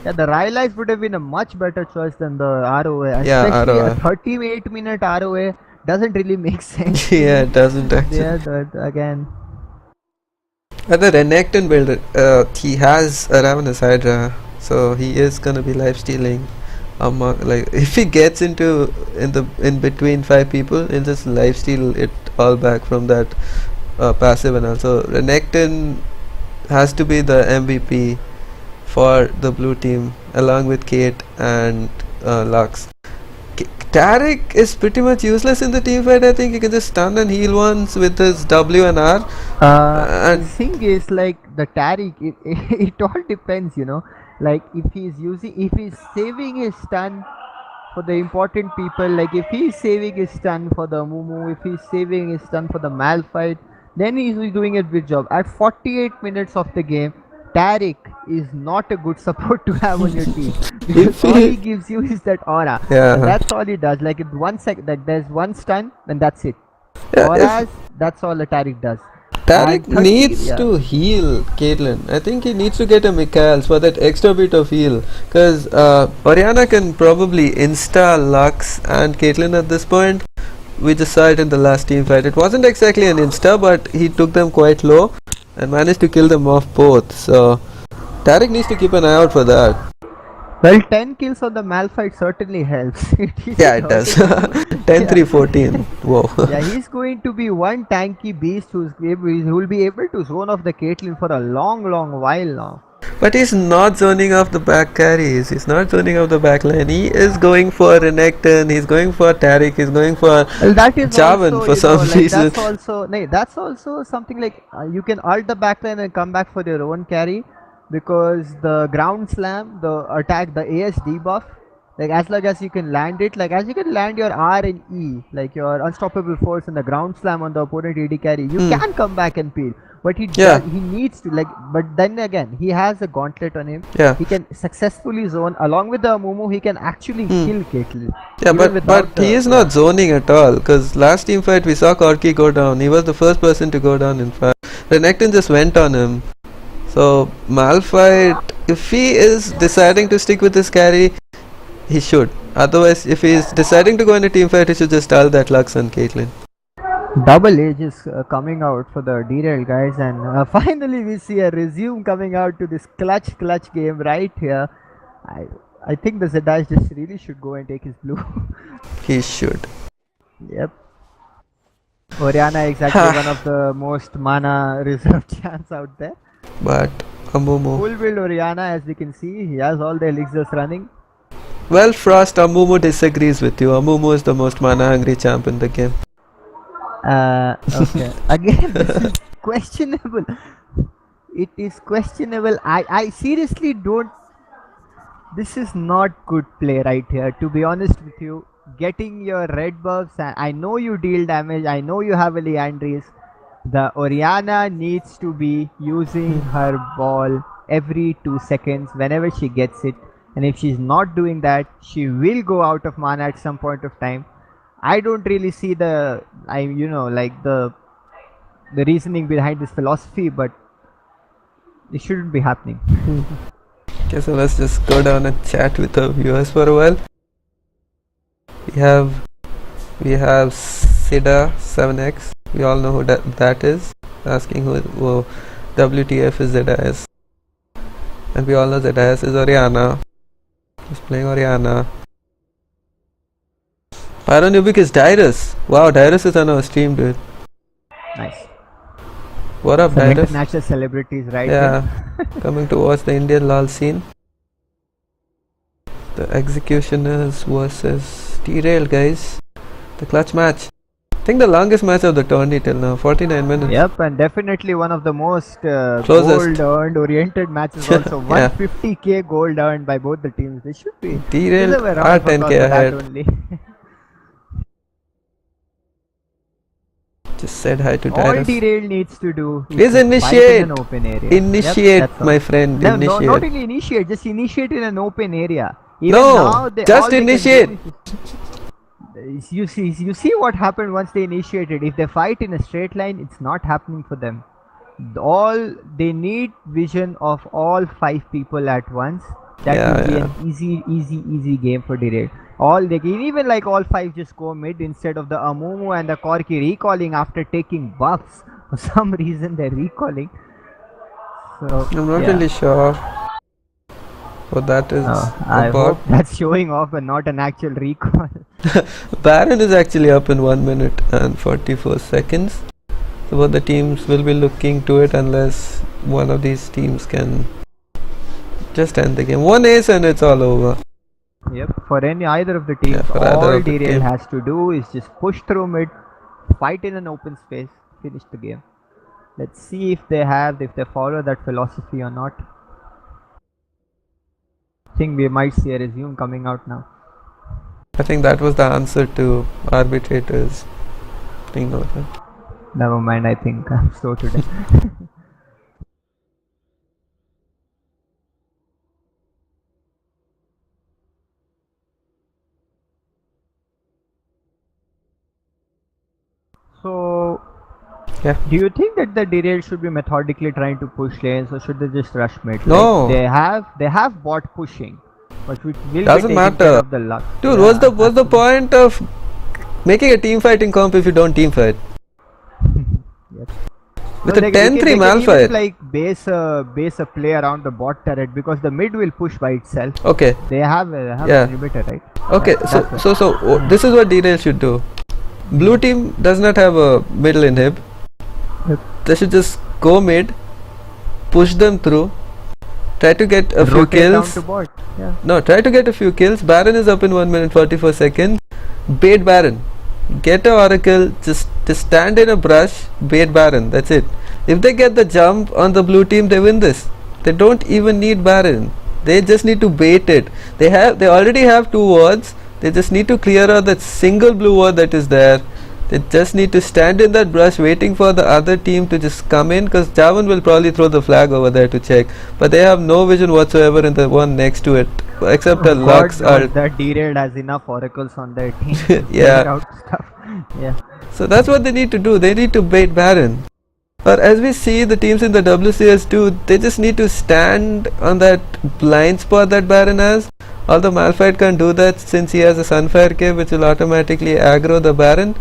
Yeah, the Rylai's would have been a much better choice than the ROA. Yeah, Especially ROA. a 38-minute ROA doesn't really make sense. Yeah, it doesn't actually. Yeah, but again. At the Renekton build, he has a Ravenous Hydra, so he is gonna be life stealing. Like if he gets in between 5 people, he'll just life steal it all back from that passive, and also Renekton has to be the MVP for the blue team along with Kate and Lux. Taric is pretty much useless in the team fight. I think he can just stun and heal once with his W and R. The thing is, like the Taric, it all depends, you know. Like if he's saving his stun for the important people, like if he's saving his stun for the Mumu, if he's saving his stun for the Malphite, then he's doing a good job. At 48 minutes of the game, Taric is not a good support to have on your team because all he gives you is that aura. Yeah. And that's all he does. Like in 1 second, like there's one stun, and that's it. Yeah, Auras, that's all the Taric does. Taric And 30, needs yeah. to heal Caitlyn. I think he needs to get a Mikhail's for that extra bit of heal. Because Oriana can probably insta Lux and Caitlyn at this point. We just saw it in the last team fight. It wasn't exactly an insta, but he took them quite low and managed to kill them off both. So Taric needs to keep an eye out for that. Well, 10 kills on the Malphite certainly helps. Yeah, it does. 10-3-14. Whoa. Yeah, he's going to be one tanky beast who will be able to zone off the Caitlyn for a long while now. But he's not zoning off the back carries. He's not zoning off the back line. He is going for Renekton. He's going for Taric. He's going for Well, that is Javan also, for some reason. That's also something like you can ult the backline and come back for your own carry, because the ground slam, the attack, the AS debuff, like as long as you can land it, like as you can land your R and E, like your unstoppable force and the ground slam on the opponent AD carry, you can come back and peel. But he needs to, like, but then again, he has a gauntlet on him. Yeah. He can successfully zone along with the Mumu. He can actually kill Caitlyn. Yeah, but he is not zoning at all, because last team fight we saw Corki go down. He was the first person to go down in fact. Renekton just went on him. So Malphite, if he is deciding to stick with his carry, he should. Otherwise, if he is deciding to go in a team fight, he should just stall that Lux and Caitlyn. Double Age is coming out for the Derailed guys, and finally we see a resume coming out to this clutch game right here. I think the Zadash just really should go and take his blue. He should. Yep. Oriana is actually one of the most mana reserved champs out there. But Amumu. Full build Oriana, as we can see, he has all the elixirs running. Well, Frost, Amumu disagrees with you. Amumu is the most mana hungry champ in the game. Okay. Again, this is questionable. It is questionable. I seriously don't. This is not good play right here. To be honest with you, getting your red buffs. I know you deal damage. I know you have a Leandris. The Oriana needs to be using her ball every 2 seconds whenever she gets it. And if she's not doing that, she will go out of mana at some point of time. I don't really see the reasoning behind this philosophy, but it shouldn't be happening. Okay, so let's just go down and chat with our viewers for a while. We have Sida 7x. We all know who that is. Asking who WTF is Zedaz. And we all know Zedaz is Oriana. He's playing Oriana. Pyron Ubik is Dyrus. Wow, Dyrus is on our stream, dude. Nice. What up, Some Dyrus? international celebrities, right? Yeah, coming to watch the Indian LoL scene. The Executioners versus Derailed, guys. The clutch match. I think the longest match of the tourney till now, 49 minutes. Yep, and definitely one of the most Closest. gold earned oriented matches also. Yeah. 150k gold earned by both the teams. They should be. Derailed deserve a round are of applause 10k for that ahead. only. Just said hi to All Dyrus. Derailed needs to do Is to fight initiate. in an open area. Initiate, Yep, that's all. my friend. No, Initiate. not only initiate, just initiate in an open area. Even No, now, just all they can initiate. do is you see what happened once they initiated. If they fight in a straight line, it's not happening for them. All they need vision of all 5 people at once. That will be an easy game for Derailed. All they can even like all 5 just go mid instead of the Amumu and the Corki recalling after taking buffs. For some reason they're recalling. So I'm not yeah. really sure what that is I about. hope that's showing off and not an actual recall. Baron is actually up in 1 minute and 44 seconds. So both the teams will be looking to it unless one of these teams can just end the game. One ace and it's all over. Yep, for either of the teams, Yeah, for either all of the Derailed team. has to do is just push through mid, fight in an open space, finish the game. Let's see if they follow that philosophy or not. I think we might see a resume coming out now. I think that was the answer to arbitrators thing over there. Never mind, I think I'm slow today. So, Yeah. do you think that the Derailed should be methodically trying to push lanes, or should they just rush mid? No. Like, they have bot pushing, but which will Doesn't be taken matter. care of the luck. Dude, Yeah, what's the point of making a team fighting comp if you don't team fight? Yep. With No, a they 10-3 can even, Malphite. like base a play around the bot turret because the mid will push by itself. Okay. They have Yeah. an inhibitor, right? Okay, That's it. so this is what Derailed should do. Blue team does not have a middle inhib. Yep. They should just go mid, push them through, try to get a few Rotate down kills. to bot. Yeah. No, try to get a few kills. Baron is up in 1 minute 44 seconds. Bait Baron. Get a Oracle, just stand in a brush, bait Baron. That's it. If they get the jump on the blue team, they win this. They don't even need Baron. They just need to bait it. They already have 2 wards. They just need to clear out that single blue ward that is there. They just need to stand in that brush waiting for the other team to just come in, because Javan will probably throw the flag over there to check. But they have no vision whatsoever in the one next to it, except a Lux ult. That Derailed has enough oracles on their team. to Yeah. figure out stuff. Yeah. So that's what they need to do. They need to bait Baron. Or as we see the teams in the WCS do, they just need to stand on that blind spot that Baron has. Although Malphite can't do that since he has a Sunfire Cave which will automatically aggro the Baron,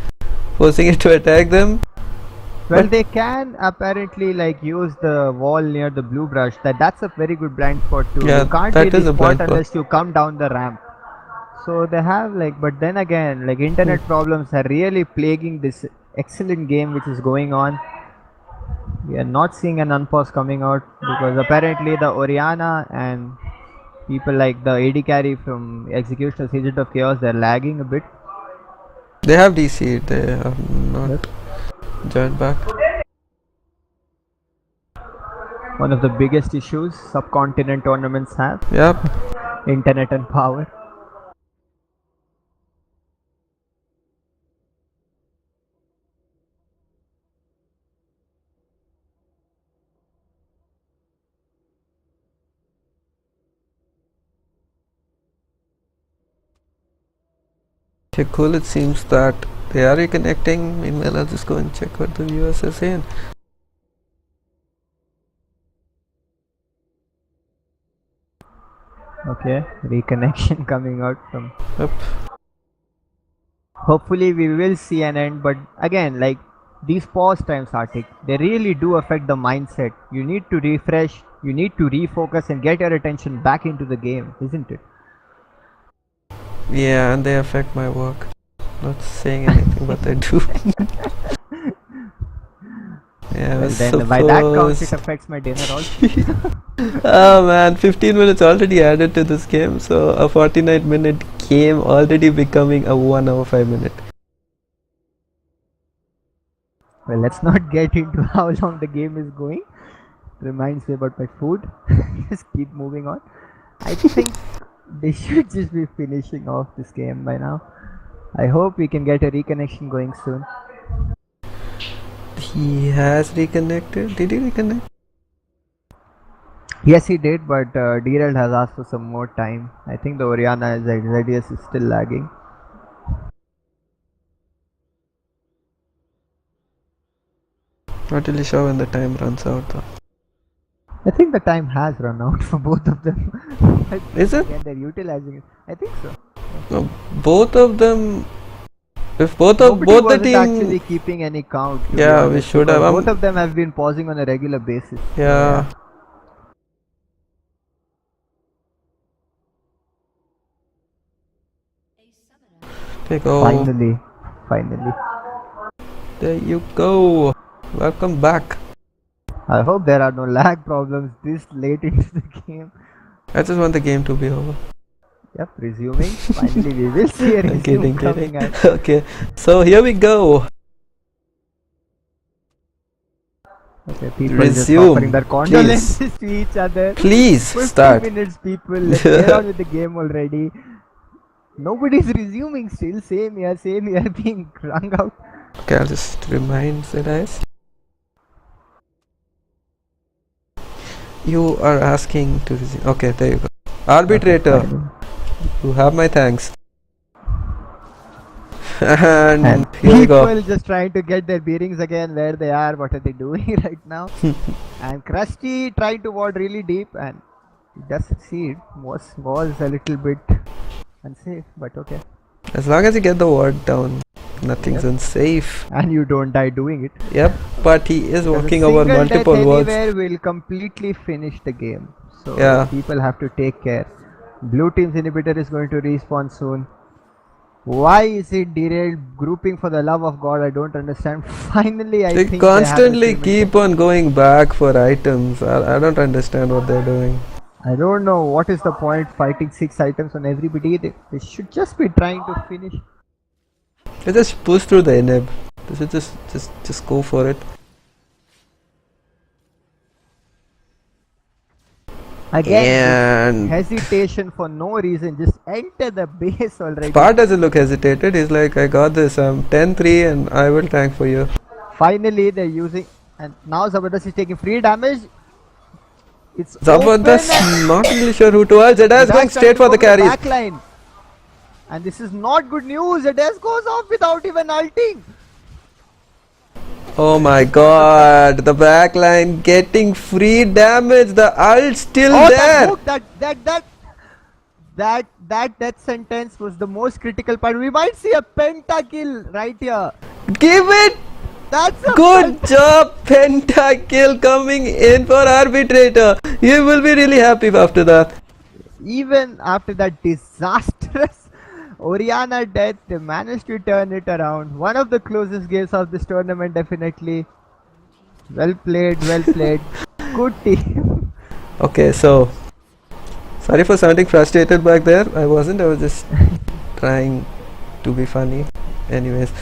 forcing it to attack them. Well, they can apparently like use the wall near the blue brush. That's a very good blind spot too. Yeah, You can't that really is a spot blind spot. unless you come down the ramp. So they have like, but then again, like internet problems are really plaguing this excellent game which is going on. We are not seeing an unpause coming out because apparently the Oriana and people like the AD carry from Executioner's Agent of Chaos, they're lagging a bit. They have DC, they have not Yep. joined back. One of the biggest issues subcontinent tournaments have. Yep. Internet and power. Okay, cool. It seems that they are reconnecting. Meanwhile, I'll just go and check what the viewers are saying. Okay, reconnection coming out from. Yep. Hopefully, we will see an end, but again, like these pause times, Arctic, they really do affect the mindset. You need to refresh, you need to refocus, and get your attention back into the game, isn't it? Yeah, and they affect my work. Not saying anything, but they do. Yeah, Well, then so by that count, close. it affects my dinner also. Oh man, 15 minutes already added to this game, so a 49-minute game already becoming a 1 hour 5 minute. Well, let's not get into how long the game is going. Reminds me about my food. Just keep moving on. I think they should just be finishing off this game by now. I hope we can get a reconnection going soon. He has reconnected. Did he reconnect? Yes, he did, but Derailed has asked for some more time. I think the Oriana ZDS is still lagging. Not really sure when the time runs out though. I think the time has run out for both of them. Is it? Again, they're utilizing it. I think so. No, both of them. If both Nobody the wasn't team. actually keeping any count. To be Yeah, we honest, should because have. Both of them have been pausing on a regular basis. Yeah. Okay, go. Finally. There you go. Welcome back. I hope there are no lag problems this late into the game. I just want the game to be over. Yep, resuming. Finally, we will see a I'm resume kidding, coming kidding. out. Okay, so here we go. Okay, people Resume, just offering their condolences to each other. Please 50 start. minutes, people. Let's get on with the game already. Nobody's resuming still. Same here, being wrung out. Okay, I'll just remind the guys. You are asking to resume. Okay, there you go. Arbitrator, Okay, you have my thanks. And and here we go. people just trying to get their bearings again, where they are, what are they doing right now. And Krusty trying to ward really deep, and he does succeed. Was a little bit unsafe, but okay. As long as you get the ward down, nothing's Yep. unsafe. And you don't die doing it. Yep, but he is Because a walking over single multiple death walls. anywhere will completely finish the game. So Yeah. people have to take care. Blue team's inhibitor is going to respawn soon. Why is it derailed? Grouping, for the love of God, I don't understand. Finally, I They think constantly they have keep on going back for items. I don't understand what they're doing. I don't know what is the point fighting 6 items on everybody. They should just be trying to finish. They just push through the inhib. They should just go for it. Again, And hesitation for no reason. Just enter the base already. Spar doesn't look hesitated. He's like, I got this. I'm 10-3 and I will tank for you. Finally, they're using, and now Zabardast is taking free damage. It's Zabardast, open and not really sure who to hold. Zedaz going Zedaz straight for the trying to go carries. to backline. And this is not good news. Zedaz goes off without even ulting. Oh my god, the backline getting free damage. The ult still Oh, there. that death sentence was the most critical part. We might see a pentakill right here. Give it. That's a Good job, Pentakill coming in for arbitrator. You will be really happy after that. Even after that disastrous Oriana death, they managed to turn it around. One of the closest games of this tournament, definitely. Well played, well played. Good team. Okay, so sorry for sounding frustrated back there. I wasn't. I was just trying to be funny. Anyways,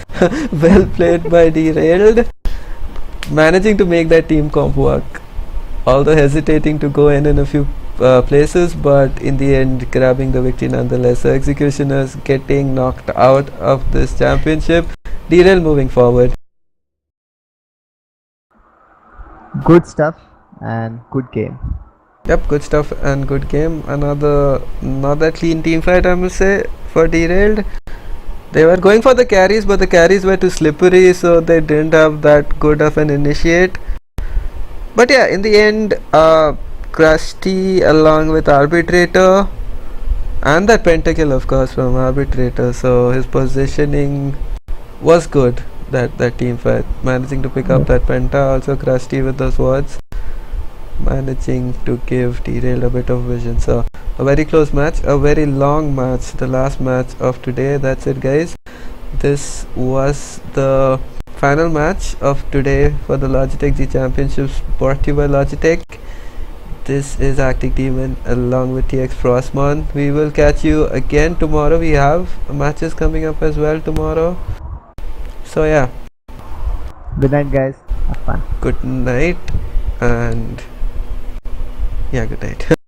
well played by Derailed, managing to make that team comp work. Although hesitating to go in a few places, but in the end grabbing the victory nonetheless. So Executioners getting knocked out of this championship. Derail moving forward. Good stuff and good game. Yep, good stuff and good game. Another not that clean team fight, I must say, for Derailed. They were going for the carries, but the carries were too slippery, so they didn't have that good of an initiate. But yeah, in the end, Krusty along with Arbitrator and that pentakill, of course, from Arbitrator. So his positioning was good. That team fight, managing to pick up that penta. Also Krusty with those words, managing to give Derailed a bit of vision. So a very close match, a very long match, the last match of today. That's it, guys. This was the final match of today for the Logitech G Championships, brought to you by Logitech. This is Actic Demon along with TX Frostmon. We will catch you again tomorrow. We have matches coming up as well tomorrow. So yeah, Good night, guys. Have fun. good night, and yeah, good night.